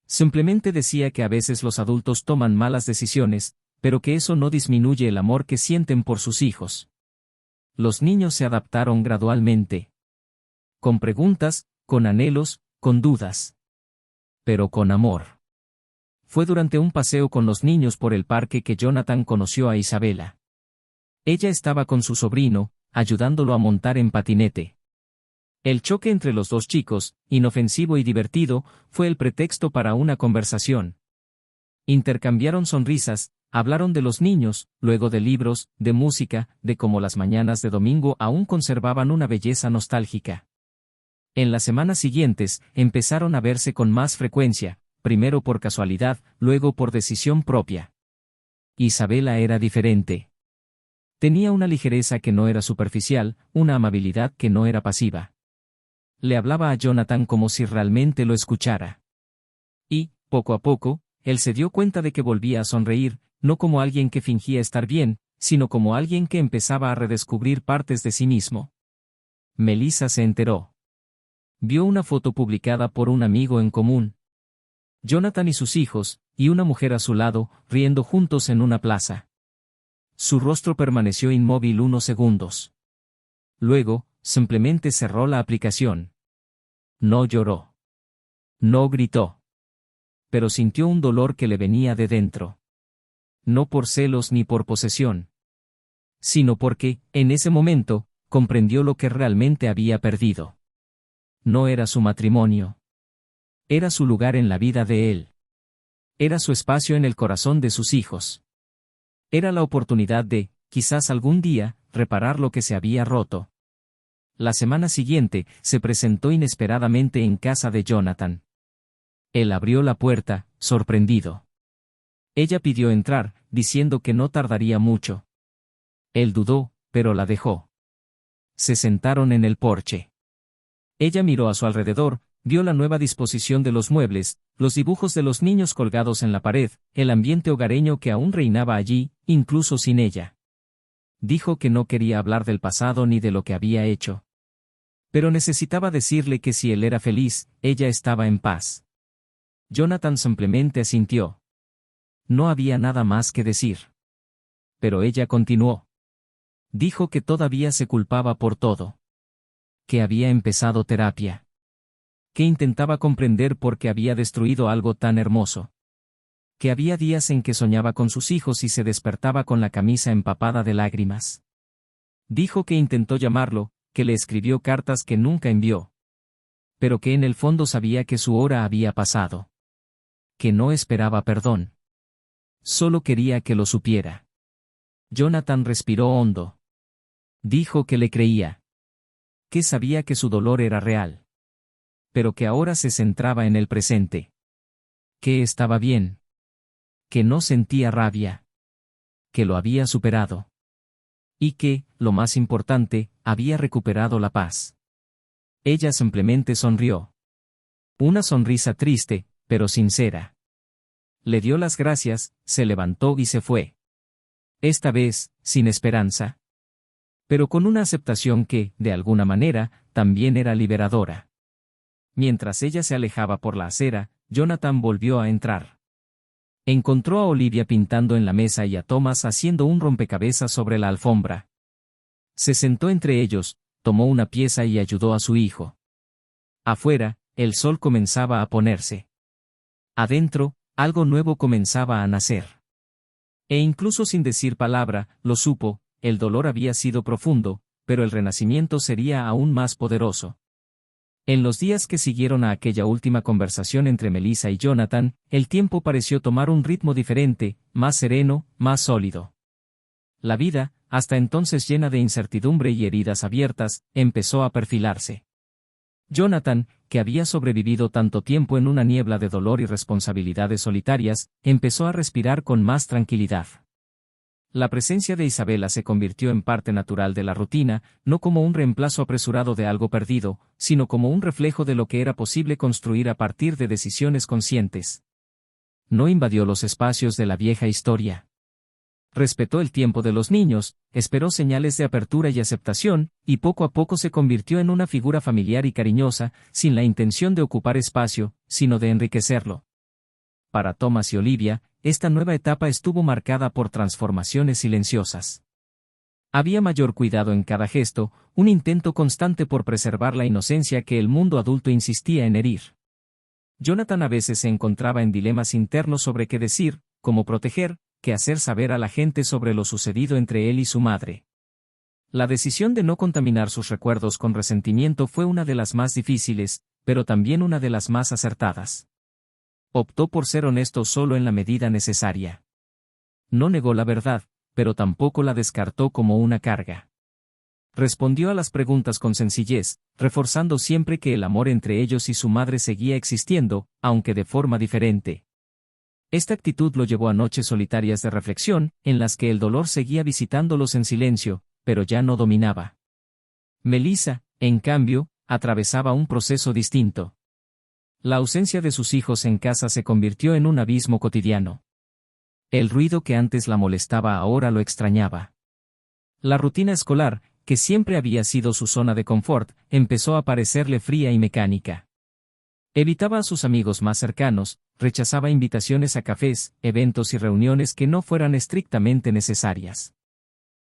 Simplemente decía que a veces los adultos toman malas decisiones, pero que eso no disminuye el amor que sienten por sus hijos. Los niños se adaptaron gradualmente. Con preguntas, con anhelos, con dudas. Pero con amor. Fue durante un paseo con los niños por el parque que Jonathan conoció a Isabela. Ella estaba con su sobrino, ayudándolo a montar en patinete. El choque entre los dos chicos, inofensivo y divertido, fue el pretexto para una conversación. Intercambiaron sonrisas, hablaron de los niños, luego de libros, de música, de cómo las mañanas de domingo aún conservaban una belleza nostálgica. En las semanas siguientes, empezaron a verse con más frecuencia, primero por casualidad, luego por decisión propia. Isabela era diferente. Tenía una ligereza que no era superficial, una amabilidad que no era pasiva. Le hablaba a Jonathan como si realmente lo escuchara. Y, poco a poco, él se dio cuenta de que volvía a sonreír, no como alguien que fingía estar bien, sino como alguien que empezaba a redescubrir partes de sí mismo. Melissa se enteró. Vio una foto publicada por un amigo en común. Jonathan y sus hijos, y una mujer a su lado, riendo juntos en una plaza. Su rostro permaneció inmóvil unos segundos. Luego, simplemente cerró la aplicación. No lloró. No gritó. Pero sintió un dolor que le venía de dentro. No por celos ni por posesión. Sino porque, en ese momento, comprendió lo que realmente había perdido. No era su matrimonio. Era su lugar en la vida de él. Era su espacio en el corazón de sus hijos. Era la oportunidad de, quizás algún día, reparar lo que se había roto. La semana siguiente, se presentó inesperadamente en casa de Jonathan. Él abrió la puerta, sorprendido. Ella pidió entrar, diciendo que no tardaría mucho. Él dudó, pero la dejó. Se sentaron en el porche. Ella miró a su alrededor, vio la nueva disposición de los muebles, los dibujos de los niños colgados en la pared, el ambiente hogareño que aún reinaba allí, incluso sin ella. Dijo que no quería hablar del pasado ni de lo que había hecho. Pero necesitaba decirle que si él era feliz, ella estaba en paz. Jonathan simplemente asintió. No había nada más que decir. Pero ella continuó. Dijo que todavía se culpaba por todo. Que había empezado terapia. Que intentaba comprender por qué había destruido algo tan hermoso. Que había días en que soñaba con sus hijos y se despertaba con la camisa empapada de lágrimas. Dijo que intentó llamarlo, que le escribió cartas que nunca envió. Pero que en el fondo sabía que su hora había pasado. Que no esperaba perdón. Solo quería que lo supiera. Jonathan respiró hondo. Dijo que le creía. Que sabía que su dolor era real. Pero que ahora se centraba en el presente. Que estaba bien. Que no sentía rabia. Que lo había superado. Y que, lo más importante, había recuperado la paz. Ella simplemente sonrió. Una sonrisa triste, pero sincera. Le dio las gracias, se levantó y se fue. Esta vez, sin esperanza. Pero con una aceptación que, de alguna manera, también era liberadora. Mientras ella se alejaba por la acera, Jonathan volvió a entrar. Encontró a Olivia pintando en la mesa y a Thomas haciendo un rompecabezas sobre la alfombra. Se sentó entre ellos, tomó una pieza y ayudó a su hijo. Afuera, el sol comenzaba a ponerse. Adentro, algo nuevo comenzaba a nacer. E incluso sin decir palabra, lo supo, el dolor había sido profundo, pero el renacimiento sería aún más poderoso. En los días que siguieron a aquella última conversación entre Melissa y Jonathan, el tiempo pareció tomar un ritmo diferente, más sereno, más sólido. La vida, hasta entonces llena de incertidumbre y heridas abiertas, empezó a perfilarse. Jonathan, que había sobrevivido tanto tiempo en una niebla de dolor y responsabilidades solitarias, empezó a respirar con más tranquilidad. La presencia de Isabela se convirtió en parte natural de la rutina, no como un reemplazo apresurado de algo perdido, sino como un reflejo de lo que era posible construir a partir de decisiones conscientes. No invadió los espacios de la vieja historia. Respetó el tiempo de los niños, esperó señales de apertura y aceptación, y poco a poco se convirtió en una figura familiar y cariñosa, sin la intención de ocupar espacio, sino de enriquecerlo. Para Thomas y Olivia, esta nueva etapa estuvo marcada por transformaciones silenciosas. Había mayor cuidado en cada gesto, un intento constante por preservar la inocencia que el mundo adulto insistía en herir. Jonathan a veces se encontraba en dilemas internos sobre qué decir, cómo proteger, qué hacer saber a la gente sobre lo sucedido entre él y su madre. La decisión de no contaminar sus recuerdos con resentimiento fue una de las más difíciles, pero también una de las más acertadas. Optó por ser honesto solo en la medida necesaria. No negó la verdad, pero tampoco la descartó como una carga. Respondió a las preguntas con sencillez, reforzando siempre que el amor entre ellos y su madre seguía existiendo, aunque de forma diferente. Esta actitud lo llevó a noches solitarias de reflexión, en las que el dolor seguía visitándolos en silencio, pero ya no dominaba. Melissa, en cambio, atravesaba un proceso distinto. La ausencia de sus hijos en casa se convirtió en un abismo cotidiano. El ruido que antes la molestaba ahora lo extrañaba. La rutina escolar, que siempre había sido su zona de confort, empezó a parecerle fría y mecánica. Evitaba a sus amigos más cercanos, rechazaba invitaciones a cafés, eventos y reuniones que no fueran estrictamente necesarias.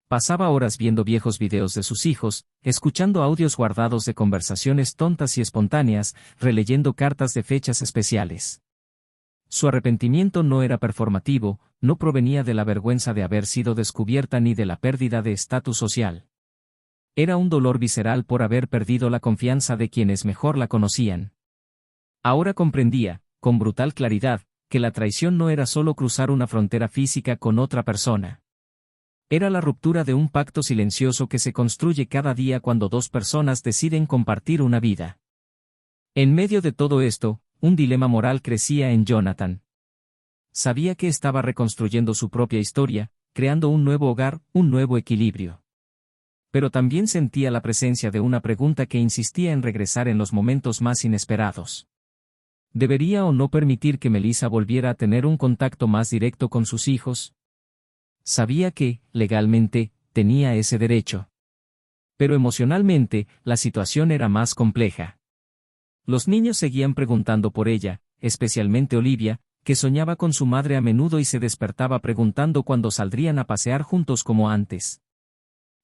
Pasaba horas viendo viejos videos de sus hijos, escuchando audios guardados de conversaciones tontas y espontáneas, releyendo cartas de fechas especiales. Su arrepentimiento no era performativo, no provenía de la vergüenza de haber sido descubierta ni de la pérdida de estatus social. Era un dolor visceral por haber perdido la confianza de quienes mejor la conocían. Ahora comprendía, con brutal claridad, que la traición no era solo cruzar una frontera física con otra persona. Era la ruptura de un pacto silencioso que se construye cada día cuando dos personas deciden compartir una vida. En medio de todo esto, un dilema moral crecía en Jonathan. Sabía que estaba reconstruyendo su propia historia, creando un nuevo hogar, un nuevo equilibrio. Pero también sentía la presencia de una pregunta que insistía en regresar en los momentos más inesperados. ¿Debería o no permitir que Melissa volviera a tener un contacto más directo con sus hijos? Sabía que, legalmente, tenía ese derecho. Pero emocionalmente, la situación era más compleja. Los niños seguían preguntando por ella, especialmente Olivia, que soñaba con su madre a menudo y se despertaba preguntando cuándo saldrían a pasear juntos como antes.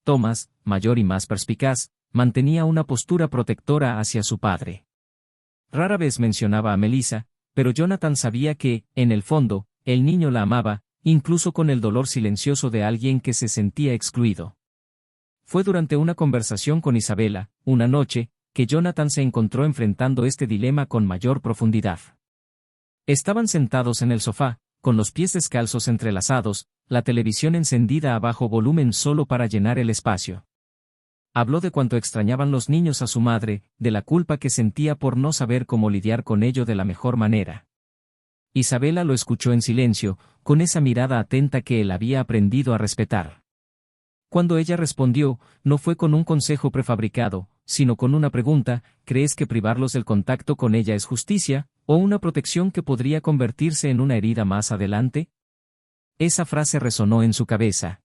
Thomas, mayor y más perspicaz, mantenía una postura protectora hacia su padre. Rara vez mencionaba a Melissa, pero Jonathan sabía que, en el fondo, el niño la amaba, incluso con el dolor silencioso de alguien que se sentía excluido. Fue durante una conversación con Isabela, una noche, que Jonathan se encontró enfrentando este dilema con mayor profundidad. Estaban sentados en el sofá, con los pies descalzos entrelazados, la televisión encendida a bajo volumen solo para llenar el espacio. Habló de cuánto extrañaban los niños a su madre, de la culpa que sentía por no saber cómo lidiar con ello de la mejor manera. Isabela lo escuchó en silencio, con esa mirada atenta que él había aprendido a respetar. Cuando ella respondió, no fue con un consejo prefabricado, sino con una pregunta: ¿crees que privarlos del contacto con ella es justicia, o una protección que podría convertirse en una herida más adelante? Esa frase resonó en su cabeza.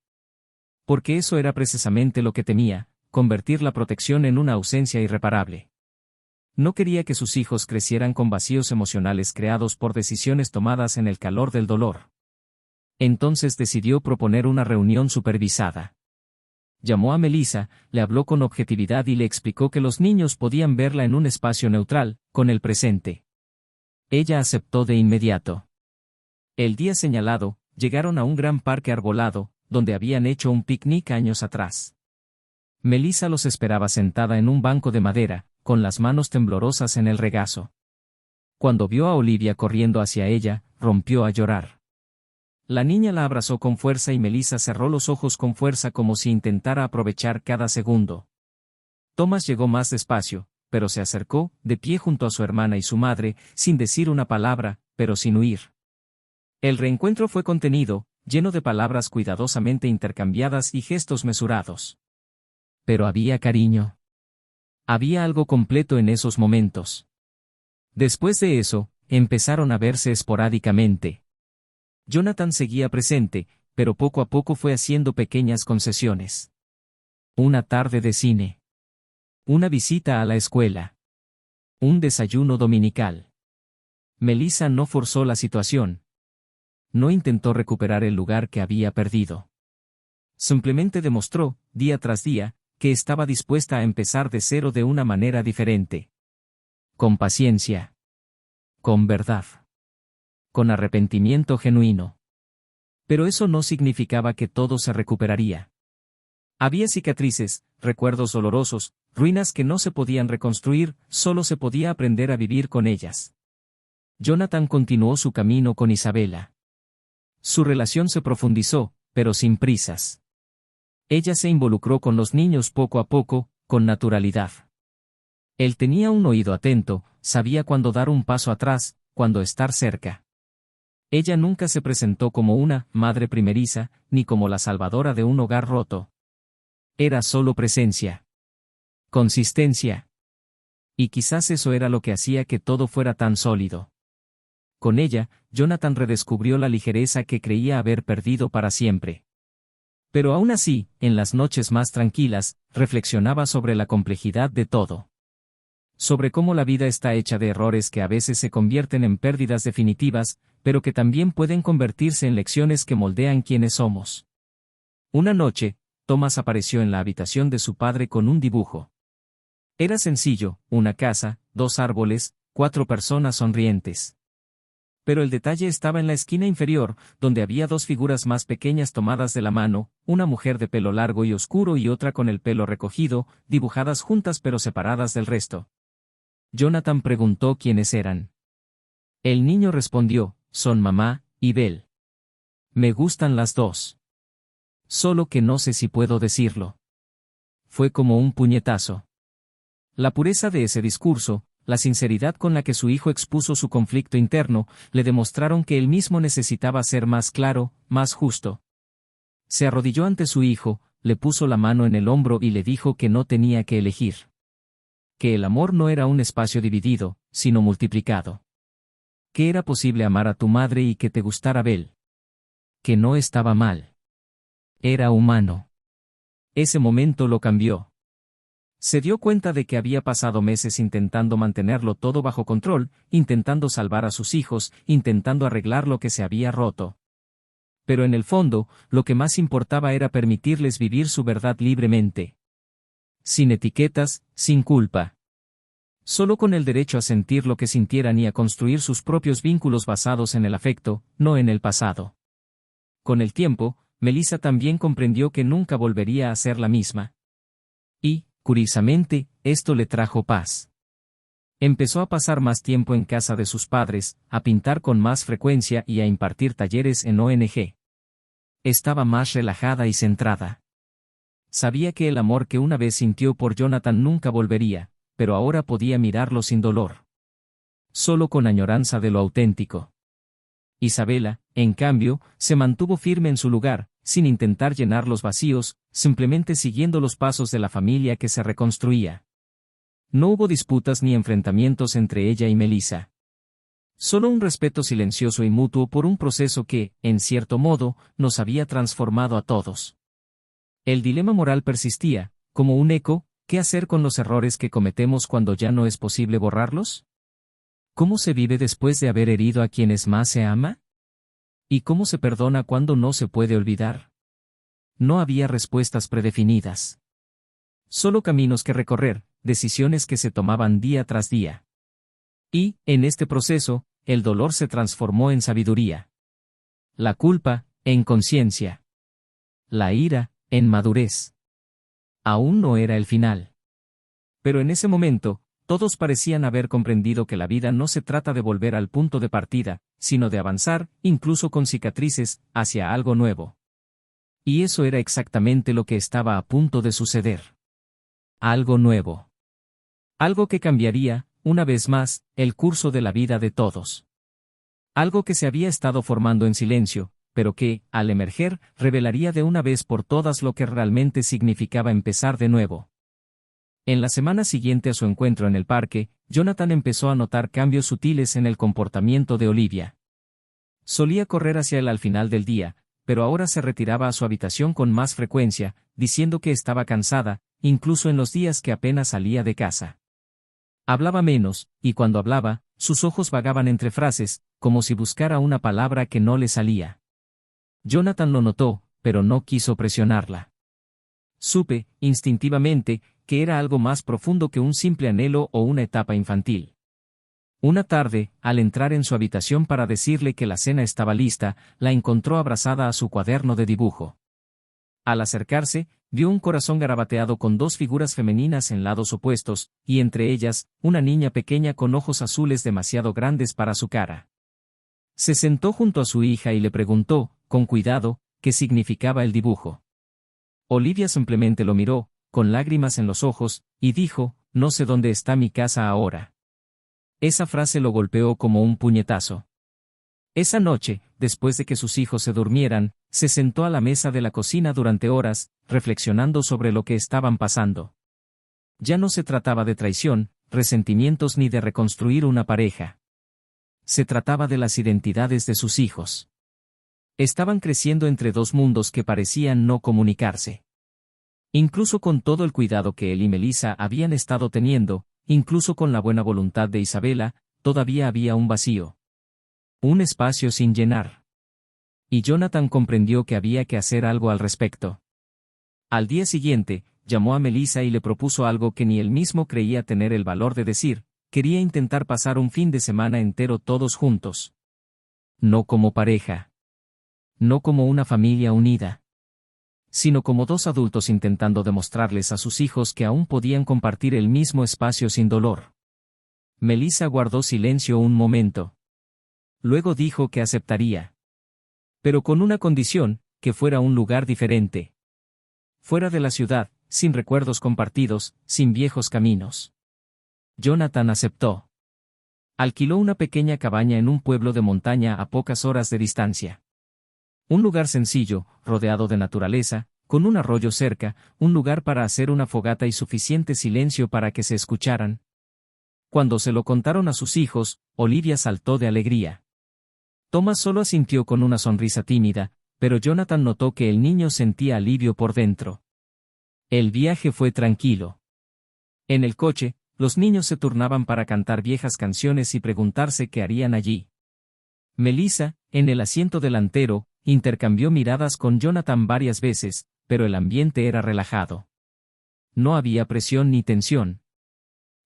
Porque eso era precisamente lo que temía, convertir la protección en una ausencia irreparable. No quería que sus hijos crecieran con vacíos emocionales creados por decisiones tomadas en el calor del dolor. Entonces decidió proponer una reunión supervisada. Llamó a Melissa, le habló con objetividad y le explicó que los niños podían verla en un espacio neutral, con el presente. Ella aceptó de inmediato. El día señalado, llegaron a un gran parque arbolado, donde habían hecho un picnic años atrás. Melissa los esperaba sentada en un banco de madera, con las manos temblorosas en el regazo. Cuando vio a Olivia corriendo hacia ella, rompió a llorar. La niña la abrazó con fuerza y Melissa cerró los ojos con fuerza como si intentara aprovechar cada segundo. Thomas llegó más despacio, pero se acercó, de pie junto a su hermana y su madre, sin decir una palabra, pero sin huir. El reencuentro fue contenido, lleno de palabras cuidadosamente intercambiadas y gestos mesurados. Pero había cariño. Había algo completo en esos momentos. Después de eso, empezaron a verse esporádicamente. Jonathan seguía presente, pero poco a poco fue haciendo pequeñas concesiones. Una tarde de cine. Una visita a la escuela. Un desayuno dominical. Melissa no forzó la situación. No intentó recuperar el lugar que había perdido. Simplemente demostró, día tras día, que estaba dispuesta a empezar de cero de una manera diferente. Con paciencia. Con verdad. Con arrepentimiento genuino. Pero eso no significaba que todo se recuperaría. Había cicatrices, recuerdos dolorosos, ruinas que no se podían reconstruir, solo se podía aprender a vivir con ellas. Jonathan continuó su camino con Isabela. Su relación se profundizó, pero sin prisas. Ella se involucró con los niños poco a poco, con naturalidad. Él tenía un oído atento, sabía cuándo dar un paso atrás, cuándo estar cerca. Ella nunca se presentó como una madre primeriza, ni como la salvadora de un hogar roto. Era solo presencia. Consistencia. Y quizás eso era lo que hacía que todo fuera tan sólido. Con ella, Jonathan redescubrió la ligereza que creía haber perdido para siempre. Pero aún así, en las noches más tranquilas, reflexionaba sobre la complejidad de todo. Sobre cómo la vida está hecha de errores que a veces se convierten en pérdidas definitivas, pero que también pueden convertirse en lecciones que moldean quienes somos. Una noche, Thomas apareció en la habitación de su padre con un dibujo. Era sencillo, una casa, 2 árboles, 4 personas sonrientes. Pero el detalle estaba en la esquina inferior, donde había 2 figuras más pequeñas tomadas de la mano, una mujer de pelo largo y oscuro y otra con el pelo recogido, dibujadas juntas pero separadas del resto. Jonathan preguntó quiénes eran. El niño respondió: son mamá y Belle. Me gustan las 2. Solo que no sé si puedo decirlo. Fue como un puñetazo. La pureza de ese discurso, la sinceridad con la que su hijo expuso su conflicto interno, le demostraron que él mismo necesitaba ser más claro, más justo. Se arrodilló ante su hijo, le puso la mano en el hombro y le dijo que no tenía que elegir. Que el amor no era un espacio dividido, sino multiplicado. Que era posible amar a tu madre y que te gustara Belle. Que no estaba mal. Era humano. Ese momento lo cambió. Se dio cuenta de que había pasado meses intentando mantenerlo todo bajo control, intentando salvar a sus hijos, intentando arreglar lo que se había roto. Pero en el fondo, lo que más importaba era permitirles vivir su verdad libremente. Sin etiquetas, sin culpa. Solo con el derecho a sentir lo que sintieran y a construir sus propios vínculos basados en el afecto, no en el pasado. Con el tiempo, Melissa también comprendió que nunca volvería a ser la misma. Y, curiosamente, esto le trajo paz. Empezó a pasar más tiempo en casa de sus padres, a pintar con más frecuencia y a impartir talleres en ONG. Estaba más relajada y centrada. Sabía que el amor que una vez sintió por Jonathan nunca volvería, pero ahora podía mirarlo sin dolor. Solo con añoranza de lo auténtico. Isabela, en cambio, se mantuvo firme en su lugar, sin intentar llenar los vacíos, simplemente siguiendo los pasos de la familia que se reconstruía. No hubo disputas ni enfrentamientos entre ella y Melissa. Solo un respeto silencioso y mutuo por un proceso que, en cierto modo, nos había transformado a todos. El dilema moral persistía, como un eco: ¿qué hacer con los errores que cometemos cuando ya no es posible borrarlos? ¿Cómo se vive después de haber herido a quienes más se ama? ¿Y cómo se perdona cuando no se puede olvidar? No había respuestas predefinidas. Solo caminos que recorrer, decisiones que se tomaban día tras día. Y, en este proceso, el dolor se transformó en sabiduría. La culpa, en conciencia. La ira, en madurez. Aún no era el final. Pero en ese momento, todos parecían haber comprendido que la vida no se trata de volver al punto de partida, sino de avanzar, incluso con cicatrices, hacia algo nuevo. Y eso era exactamente lo que estaba a punto de suceder. Algo nuevo. Algo que cambiaría, una vez más, el curso de la vida de todos. Algo que se había estado formando en silencio, pero que, al emerger, revelaría de una vez por todas lo que realmente significaba empezar de nuevo. En la semana siguiente a su encuentro en el parque, Jonathan empezó a notar cambios sutiles en el comportamiento de Olivia. Solía correr hacia él al final del día, pero ahora se retiraba a su habitación con más frecuencia, diciendo que estaba cansada, incluso en los días que apenas salía de casa. Hablaba menos, y cuando hablaba, sus ojos vagaban entre frases, como si buscara una palabra que no le salía. Jonathan lo notó, pero no quiso presionarla. Supe, instintivamente, que era algo más profundo que un simple anhelo o una etapa infantil. Una tarde, al entrar en su habitación para decirle que la cena estaba lista, la encontró abrazada a su cuaderno de dibujo. Al acercarse, vio un corazón garabateado con dos figuras femeninas en lados opuestos, y entre ellas, una niña pequeña con ojos azules demasiado grandes para su cara. Se sentó junto a su hija y le preguntó, con cuidado, qué significaba el dibujo. Olivia simplemente lo miró, con lágrimas en los ojos, y dijo: «No sé dónde está mi casa ahora». Esa frase lo golpeó como un puñetazo. Esa noche, después de que sus hijos se durmieran, se sentó a la mesa de la cocina durante horas, reflexionando sobre lo que estaban pasando. Ya no se trataba de traición, resentimientos ni de reconstruir una pareja. Se trataba de las identidades de sus hijos. Estaban creciendo entre dos mundos que parecían no comunicarse. Incluso con todo el cuidado que él y Melissa habían estado teniendo, incluso con la buena voluntad de Isabela, todavía había un vacío. Un espacio sin llenar. Y Jonathan comprendió que había que hacer algo al respecto. Al día siguiente, llamó a Melissa y le propuso algo que ni él mismo creía tener el valor de decir: quería intentar pasar un fin de semana entero todos juntos. No como pareja. No como una familia unida. Sino como dos adultos intentando demostrarles a sus hijos que aún podían compartir el mismo espacio sin dolor. Melissa guardó silencio un momento. Luego dijo que aceptaría. Pero con una condición: que fuera un lugar diferente. Fuera de la ciudad, sin recuerdos compartidos, sin viejos caminos. Jonathan aceptó. Alquiló una pequeña cabaña en un pueblo de montaña a pocas horas de distancia. Un lugar sencillo, rodeado de naturaleza, con un arroyo cerca, un lugar para hacer una fogata y suficiente silencio para que se escucharan. Cuando se lo contaron a sus hijos, Olivia saltó de alegría. Thomas solo asintió con una sonrisa tímida, pero Jonathan notó que el niño sentía alivio por dentro. El viaje fue tranquilo. En el coche, los niños se turnaban para cantar viejas canciones y preguntarse qué harían allí. Melissa, en el asiento delantero, intercambió miradas con Jonathan varias veces, pero el ambiente era relajado. No había presión ni tensión.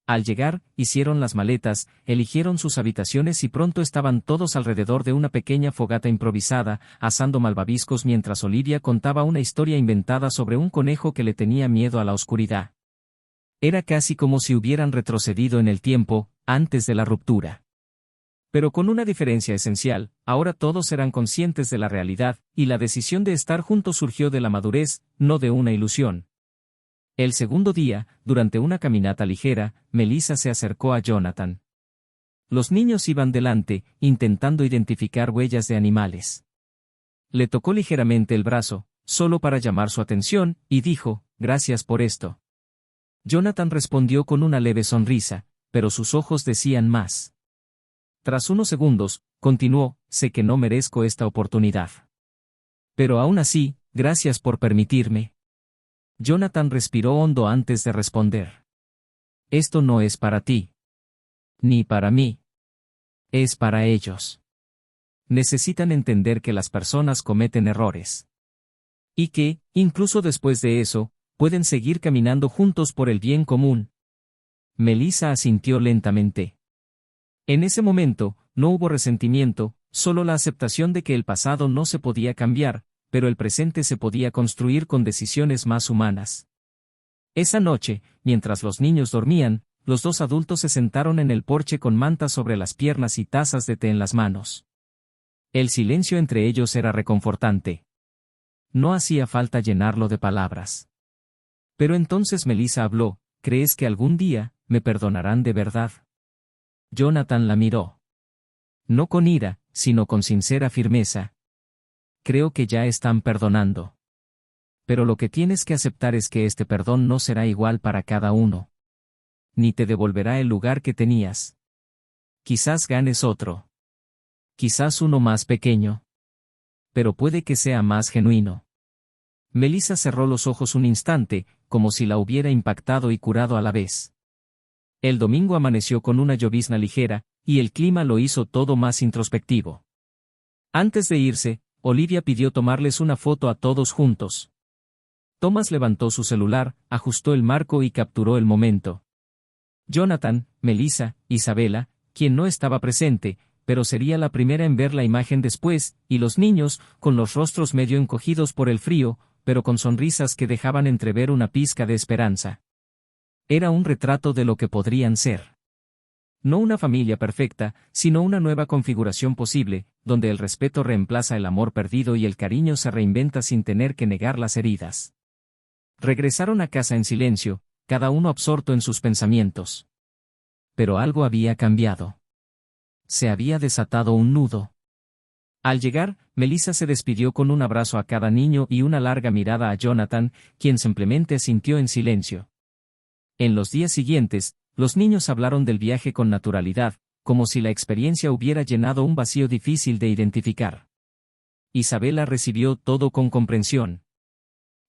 Al llegar, hicieron las maletas, eligieron sus habitaciones y pronto estaban todos alrededor de una pequeña fogata improvisada, asando malvaviscos mientras Olivia contaba una historia inventada sobre un conejo que le tenía miedo a la oscuridad. Era casi como si hubieran retrocedido en el tiempo, antes de la ruptura. Pero con una diferencia esencial: ahora todos eran conscientes de la realidad, y la decisión de estar juntos surgió de la madurez, no de una ilusión. El segundo día, durante una caminata ligera, Melissa se acercó a Jonathan. Los niños iban delante, intentando identificar huellas de animales. Le tocó ligeramente el brazo, solo para llamar su atención, y dijo, «Gracias por esto». Jonathan respondió con una leve sonrisa, pero sus ojos decían más. Tras unos segundos, continuó, «Sé que no merezco esta oportunidad. Pero aún así, gracias por permitirme». Jonathan respiró hondo antes de responder. «Esto no es para ti. Ni para mí. Es para ellos. Necesitan entender que las personas cometen errores. Y que, incluso después de eso, pueden seguir caminando juntos por el bien común». Melissa asintió lentamente. En ese momento, no hubo resentimiento, solo la aceptación de que el pasado no se podía cambiar, pero el presente se podía construir con decisiones más humanas. Esa noche, mientras los niños dormían, los dos adultos se sentaron en el porche con mantas sobre las piernas y tazas de té en las manos. El silencio entre ellos era reconfortante. No hacía falta llenarlo de palabras. Pero entonces Melissa habló, «¿Crees que algún día me perdonarán de verdad?» Jonathan la miró. No con ira, sino con sincera firmeza. «Creo que ya están perdonando. Pero lo que tienes que aceptar es que este perdón no será igual para cada uno. Ni te devolverá el lugar que tenías. Quizás ganes otro. Quizás uno más pequeño. Pero puede que sea más genuino». Melissa cerró los ojos un instante, como si la hubiera impactado y curado a la vez. El domingo amaneció con una llovizna ligera, y el clima lo hizo todo más introspectivo. Antes de irse, Olivia pidió tomarles una foto a todos juntos. Thomas levantó su celular, ajustó el marco y capturó el momento. Jonathan, Melissa, Isabela, quien no estaba presente, pero sería la primera en ver la imagen después, y los niños, con los rostros medio encogidos por el frío, pero con sonrisas que dejaban entrever una pizca de esperanza. Era un retrato de lo que podrían ser. No una familia perfecta, sino una nueva configuración posible, donde el respeto reemplaza el amor perdido y el cariño se reinventa sin tener que negar las heridas. Regresaron a casa en silencio, cada uno absorto en sus pensamientos. Pero algo había cambiado. Se había desatado un nudo. Al llegar, Melissa se despidió con un abrazo a cada niño y una larga mirada a Jonathan, quien simplemente asintió en silencio. En los días siguientes, los niños hablaron del viaje con naturalidad, como si la experiencia hubiera llenado un vacío difícil de identificar. Isabela recibió todo con comprensión.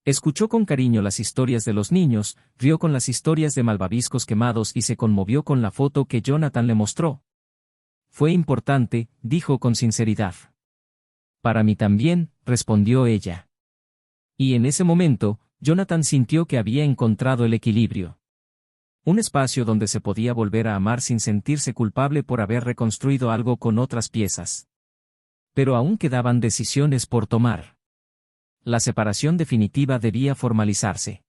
Escuchó con cariño las historias de los niños, rió con las historias de malvaviscos quemados y se conmovió con la foto que Jonathan le mostró. «Fue importante», dijo con sinceridad. «Para mí también», respondió ella. Y en ese momento, Jonathan sintió que había encontrado el equilibrio. Un espacio donde se podía volver a amar sin sentirse culpable por haber reconstruido algo con otras piezas. Pero aún quedaban decisiones por tomar. La separación definitiva debía formalizarse.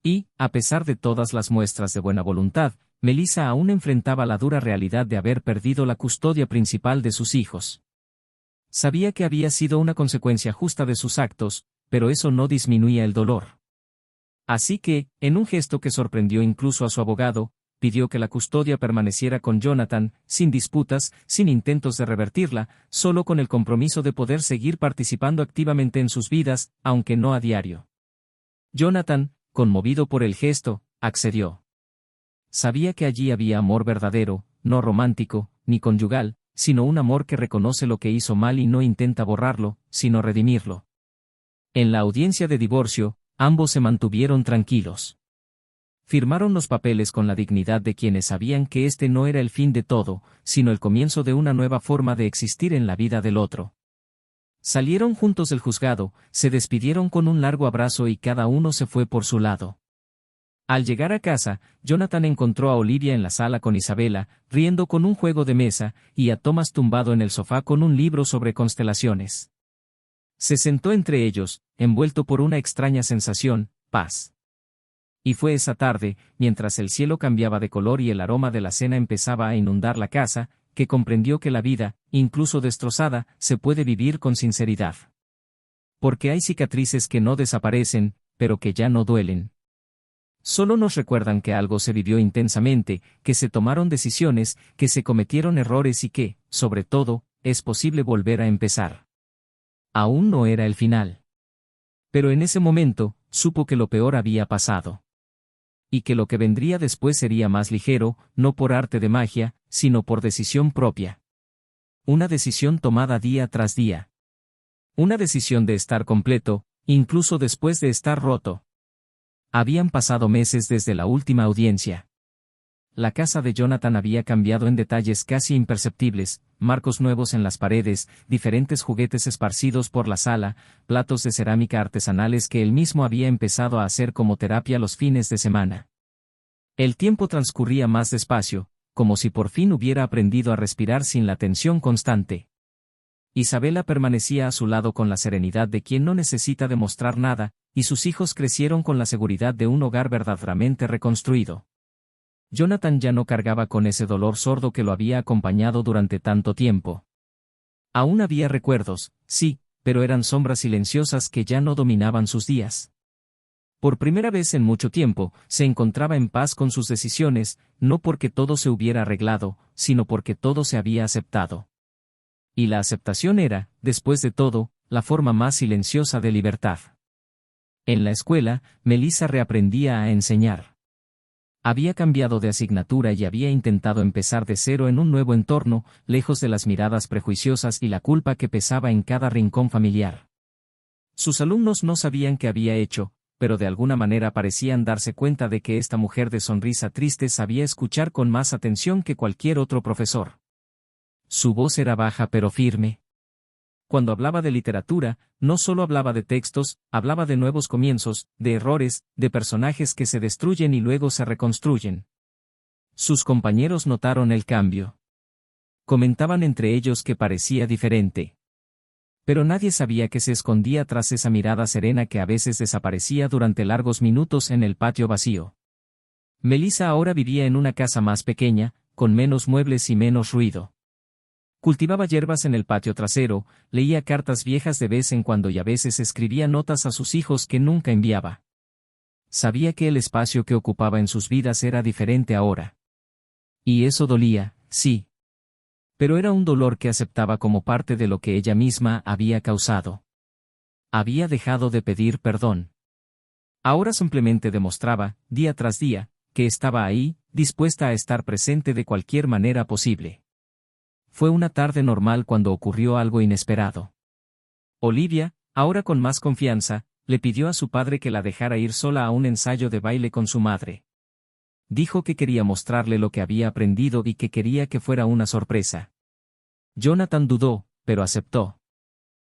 Y, a pesar de todas las muestras de buena voluntad, Melissa aún enfrentaba la dura realidad de haber perdido la custodia principal de sus hijos. Sabía que había sido una consecuencia justa de sus actos, pero eso no disminuía el dolor. Así que, en un gesto que sorprendió incluso a su abogado, pidió que la custodia permaneciera con Jonathan, sin disputas, sin intentos de revertirla, solo con el compromiso de poder seguir participando activamente en sus vidas, aunque no a diario. Jonathan, conmovido por el gesto, accedió. Sabía que allí había amor verdadero, no romántico, ni conyugal, sino un amor que reconoce lo que hizo mal y no intenta borrarlo, sino redimirlo. En la audiencia de divorcio, ambos se mantuvieron tranquilos. Firmaron los papeles con la dignidad de quienes sabían que este no era el fin de todo, sino el comienzo de una nueva forma de existir en la vida del otro. Salieron juntos del juzgado, se despidieron con un largo abrazo y cada uno se fue por su lado. Al llegar a casa, Jonathan encontró a Olivia en la sala con Isabela, riendo con un juego de mesa, y a Thomas tumbado en el sofá con un libro sobre constelaciones. Se sentó entre ellos, envuelto por una extraña sensación, paz. Y fue esa tarde, mientras el cielo cambiaba de color y el aroma de la cena empezaba a inundar la casa, que comprendió que la vida, incluso destrozada, se puede vivir con sinceridad. Porque hay cicatrices que no desaparecen, pero que ya no duelen. Solo nos recuerdan que algo se vivió intensamente, que se tomaron decisiones, que se cometieron errores y que, sobre todo, es posible volver a empezar. Aún no era el final. Pero en ese momento, supo que lo peor había pasado. Y que lo que vendría después sería más ligero, no por arte de magia, sino por decisión propia. Una decisión tomada día tras día. Una decisión de estar completo, incluso después de estar roto. Habían pasado meses desde la última audiencia. La casa de Jonathan había cambiado en detalles casi imperceptibles, marcos nuevos en las paredes, diferentes juguetes esparcidos por la sala, platos de cerámica artesanales que él mismo había empezado a hacer como terapia los fines de semana. El tiempo transcurría más despacio, como si por fin hubiera aprendido a respirar sin la tensión constante. Isabela permanecía a su lado con la serenidad de quien no necesita demostrar nada, y sus hijos crecieron con la seguridad de un hogar verdaderamente reconstruido. Jonathan ya no cargaba con ese dolor sordo que lo había acompañado durante tanto tiempo. Aún había recuerdos, sí, pero eran sombras silenciosas que ya no dominaban sus días. Por primera vez en mucho tiempo, se encontraba en paz con sus decisiones, no porque todo se hubiera arreglado, sino porque todo se había aceptado. Y la aceptación era, después de todo, la forma más silenciosa de libertad. En la escuela, Melissa reaprendía a enseñar. Había cambiado de asignatura y había intentado empezar de cero en un nuevo entorno, lejos de las miradas prejuiciosas y la culpa que pesaba en cada rincón familiar. Sus alumnos no sabían qué había hecho, pero de alguna manera parecían darse cuenta de que esta mujer de sonrisa triste sabía escuchar con más atención que cualquier otro profesor. Su voz era baja pero firme. Cuando hablaba de literatura, no solo hablaba de textos, hablaba de nuevos comienzos, de errores, de personajes que se destruyen y luego se reconstruyen. Sus compañeros notaron el cambio. Comentaban entre ellos que parecía diferente. Pero nadie sabía que se escondía tras esa mirada serena que a veces desaparecía durante largos minutos en el patio vacío. Melissa ahora vivía en una casa más pequeña, con menos muebles y menos ruido. Cultivaba hierbas en el patio trasero, leía cartas viejas de vez en cuando y a veces escribía notas a sus hijos que nunca enviaba. Sabía que el espacio que ocupaba en sus vidas era diferente ahora. Y eso dolía, sí. Pero era un dolor que aceptaba como parte de lo que ella misma había causado. Había dejado de pedir perdón. Ahora simplemente demostraba, día tras día, que estaba ahí, dispuesta a estar presente de cualquier manera posible. Fue una tarde normal cuando ocurrió algo inesperado. Olivia, ahora con más confianza, le pidió a su padre que la dejara ir sola a un ensayo de baile con su madre. Dijo que quería mostrarle lo que había aprendido y que quería que fuera una sorpresa. Jonathan dudó, pero aceptó.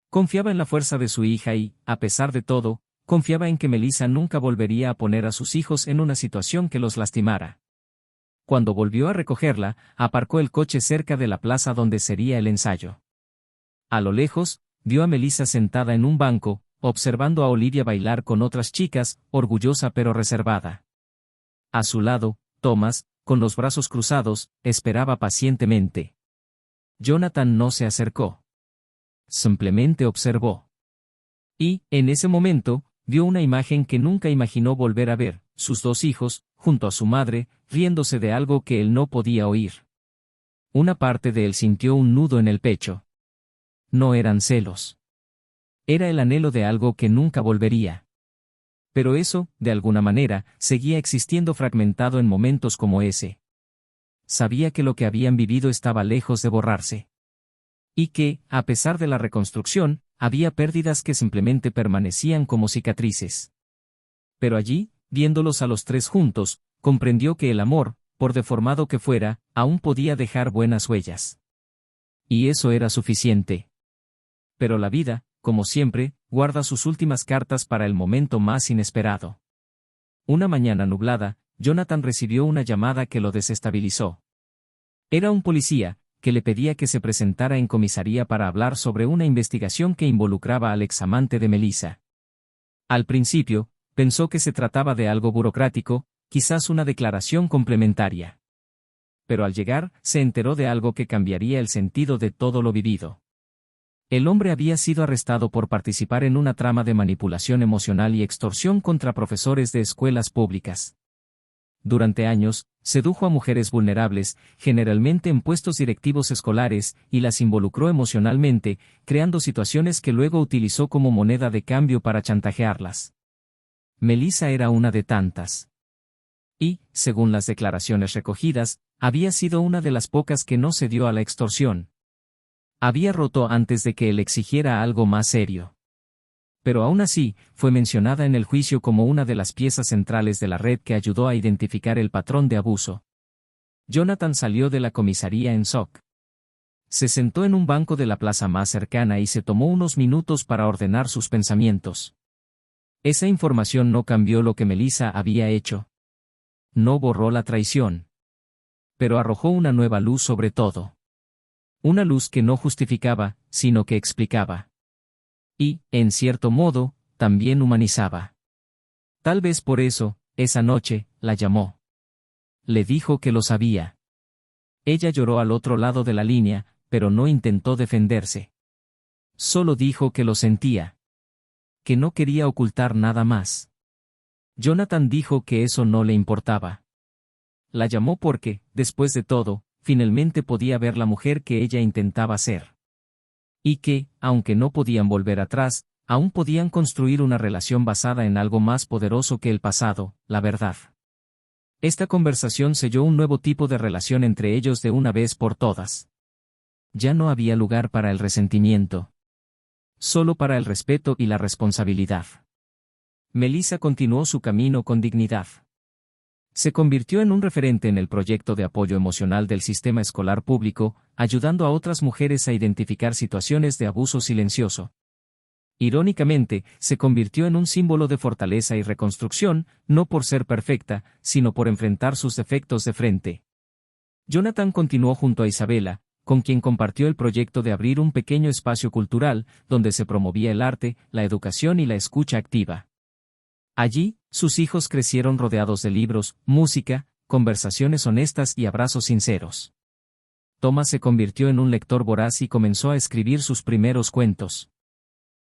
Confiaba en la fuerza de su hija y, a pesar de todo, confiaba en que Melissa nunca volvería a poner a sus hijos en una situación que los lastimara. Cuando volvió a recogerla, aparcó el coche cerca de la plaza donde sería el ensayo. A lo lejos, vio a Melissa sentada en un banco, observando a Olivia bailar con otras chicas, orgullosa pero reservada. A su lado, Thomas, con los brazos cruzados, esperaba pacientemente. Jonathan no se acercó. Simplemente observó. Y, en ese momento, vio una imagen que nunca imaginó volver a ver, sus dos hijos, junto a su madre, riéndose de algo que él no podía oír. Una parte de él sintió un nudo en el pecho. No eran celos. Era el anhelo de algo que nunca volvería. Pero eso, de alguna manera, seguía existiendo fragmentado en momentos como ese. Sabía que lo que habían vivido estaba lejos de borrarse. Y que, a pesar de la reconstrucción, había pérdidas que simplemente permanecían como cicatrices. Pero allí, viéndolos a los tres juntos, comprendió que el amor, por deformado que fuera, aún podía dejar buenas huellas. Y eso era suficiente. Pero la vida, como siempre, guarda sus últimas cartas para el momento más inesperado. Una mañana nublada, Jonathan recibió una llamada que lo desestabilizó. Era un policía, que le pedía que se presentara en comisaría para hablar sobre una investigación que involucraba al examante de Melissa. Al principio, pensó que se trataba de algo burocrático, quizás una declaración complementaria. Pero al llegar, se enteró de algo que cambiaría el sentido de todo lo vivido. El hombre había sido arrestado por participar en una trama de manipulación emocional y extorsión contra profesores de escuelas públicas. Durante años, Sedujo a mujeres vulnerables, generalmente en puestos directivos escolares, y las involucró emocionalmente, creando situaciones que luego utilizó como moneda de cambio para chantajearlas. Melissa era una de tantas. Y, según las declaraciones recogidas, había sido una de las pocas que no cedió a la extorsión. Había roto antes de que él exigiera algo más serio. Pero aún así, fue mencionada en el juicio como una de las piezas centrales de la red que ayudó a identificar el patrón de abuso. Jonathan salió de la comisaría en shock. Se sentó en un banco de la plaza más cercana y se tomó unos minutos para ordenar sus pensamientos. Esa información no cambió lo que Melissa había hecho. No borró la traición. Pero arrojó una nueva luz sobre todo. Una luz que no justificaba, sino que explicaba. Y, en cierto modo, también humanizaba. Tal vez por eso, esa noche, la llamó. Le dijo que lo sabía. Ella lloró al otro lado de la línea, pero no intentó defenderse. Solo dijo que lo sentía. Que no quería ocultar nada más. Jonathan dijo que eso no le importaba. La llamó porque, después de todo, finalmente podía ver la mujer que ella intentaba ser. Y que, aunque no podían volver atrás, aún podían construir una relación basada en algo más poderoso que el pasado, la verdad. Esta conversación selló un nuevo tipo de relación entre ellos de una vez por todas. Ya no había lugar para el resentimiento. Solo para el respeto y la responsabilidad. Melissa continuó su camino con dignidad. Se convirtió en un referente en el proyecto de apoyo emocional del sistema escolar público, ayudando a otras mujeres a identificar situaciones de abuso silencioso. Irónicamente, se convirtió en un símbolo de fortaleza y reconstrucción, no por ser perfecta, sino por enfrentar sus defectos de frente. Jonathan continuó junto a Isabela, con quien compartió el proyecto de abrir un pequeño espacio cultural, donde se promovía el arte, la educación y la escucha activa. Allí, sus hijos crecieron rodeados de libros, música, conversaciones honestas y abrazos sinceros. Thomas se convirtió en un lector voraz y comenzó a escribir sus primeros cuentos.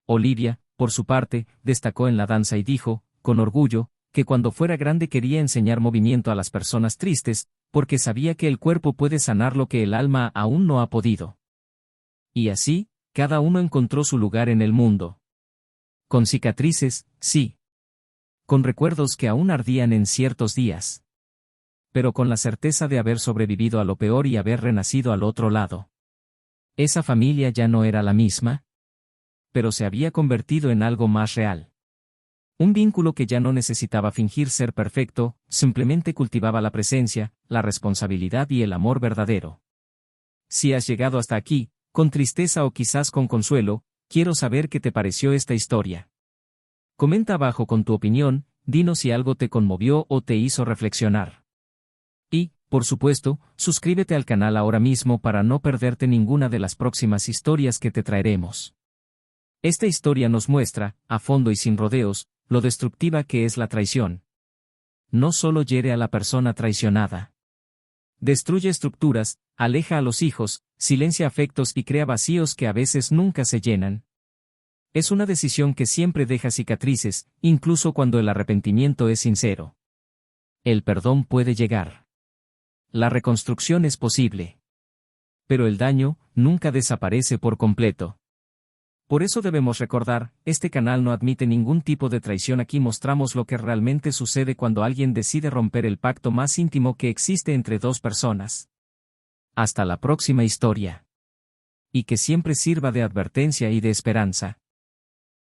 Olivia, por su parte, destacó en la danza y dijo, con orgullo, que cuando fuera grande quería enseñar movimiento a las personas tristes, porque sabía que el cuerpo puede sanar lo que el alma aún no ha podido. Y así, cada uno encontró su lugar en el mundo. Con cicatrices, sí. Con recuerdos que aún ardían en ciertos días. Pero con la certeza de haber sobrevivido a lo peor y haber renacido al otro lado. Esa familia ya no era la misma, pero se había convertido en algo más real. Un vínculo que ya no necesitaba fingir ser perfecto, simplemente cultivaba la presencia, la responsabilidad y el amor verdadero. Si has llegado hasta aquí, con tristeza o quizás con consuelo, quiero saber qué te pareció esta historia. Comenta abajo con tu opinión, dinos si algo te conmovió o te hizo reflexionar. Y, por supuesto, suscríbete al canal ahora mismo para no perderte ninguna de las próximas historias que te traeremos. Esta historia nos muestra, a fondo y sin rodeos, lo destructiva que es la traición. No solo hiere a la persona traicionada. Destruye estructuras, aleja a los hijos, silencia afectos y crea vacíos que a veces nunca se llenan. Es una decisión que siempre deja cicatrices, incluso cuando el arrepentimiento es sincero. El perdón puede llegar. La reconstrucción es posible. Pero el daño nunca desaparece por completo. Por eso debemos recordar, este canal no admite ningún tipo de traición. Aquí mostramos lo que realmente sucede cuando alguien decide romper el pacto más íntimo que existe entre dos personas. Hasta la próxima historia. Y que siempre sirva de advertencia y de esperanza.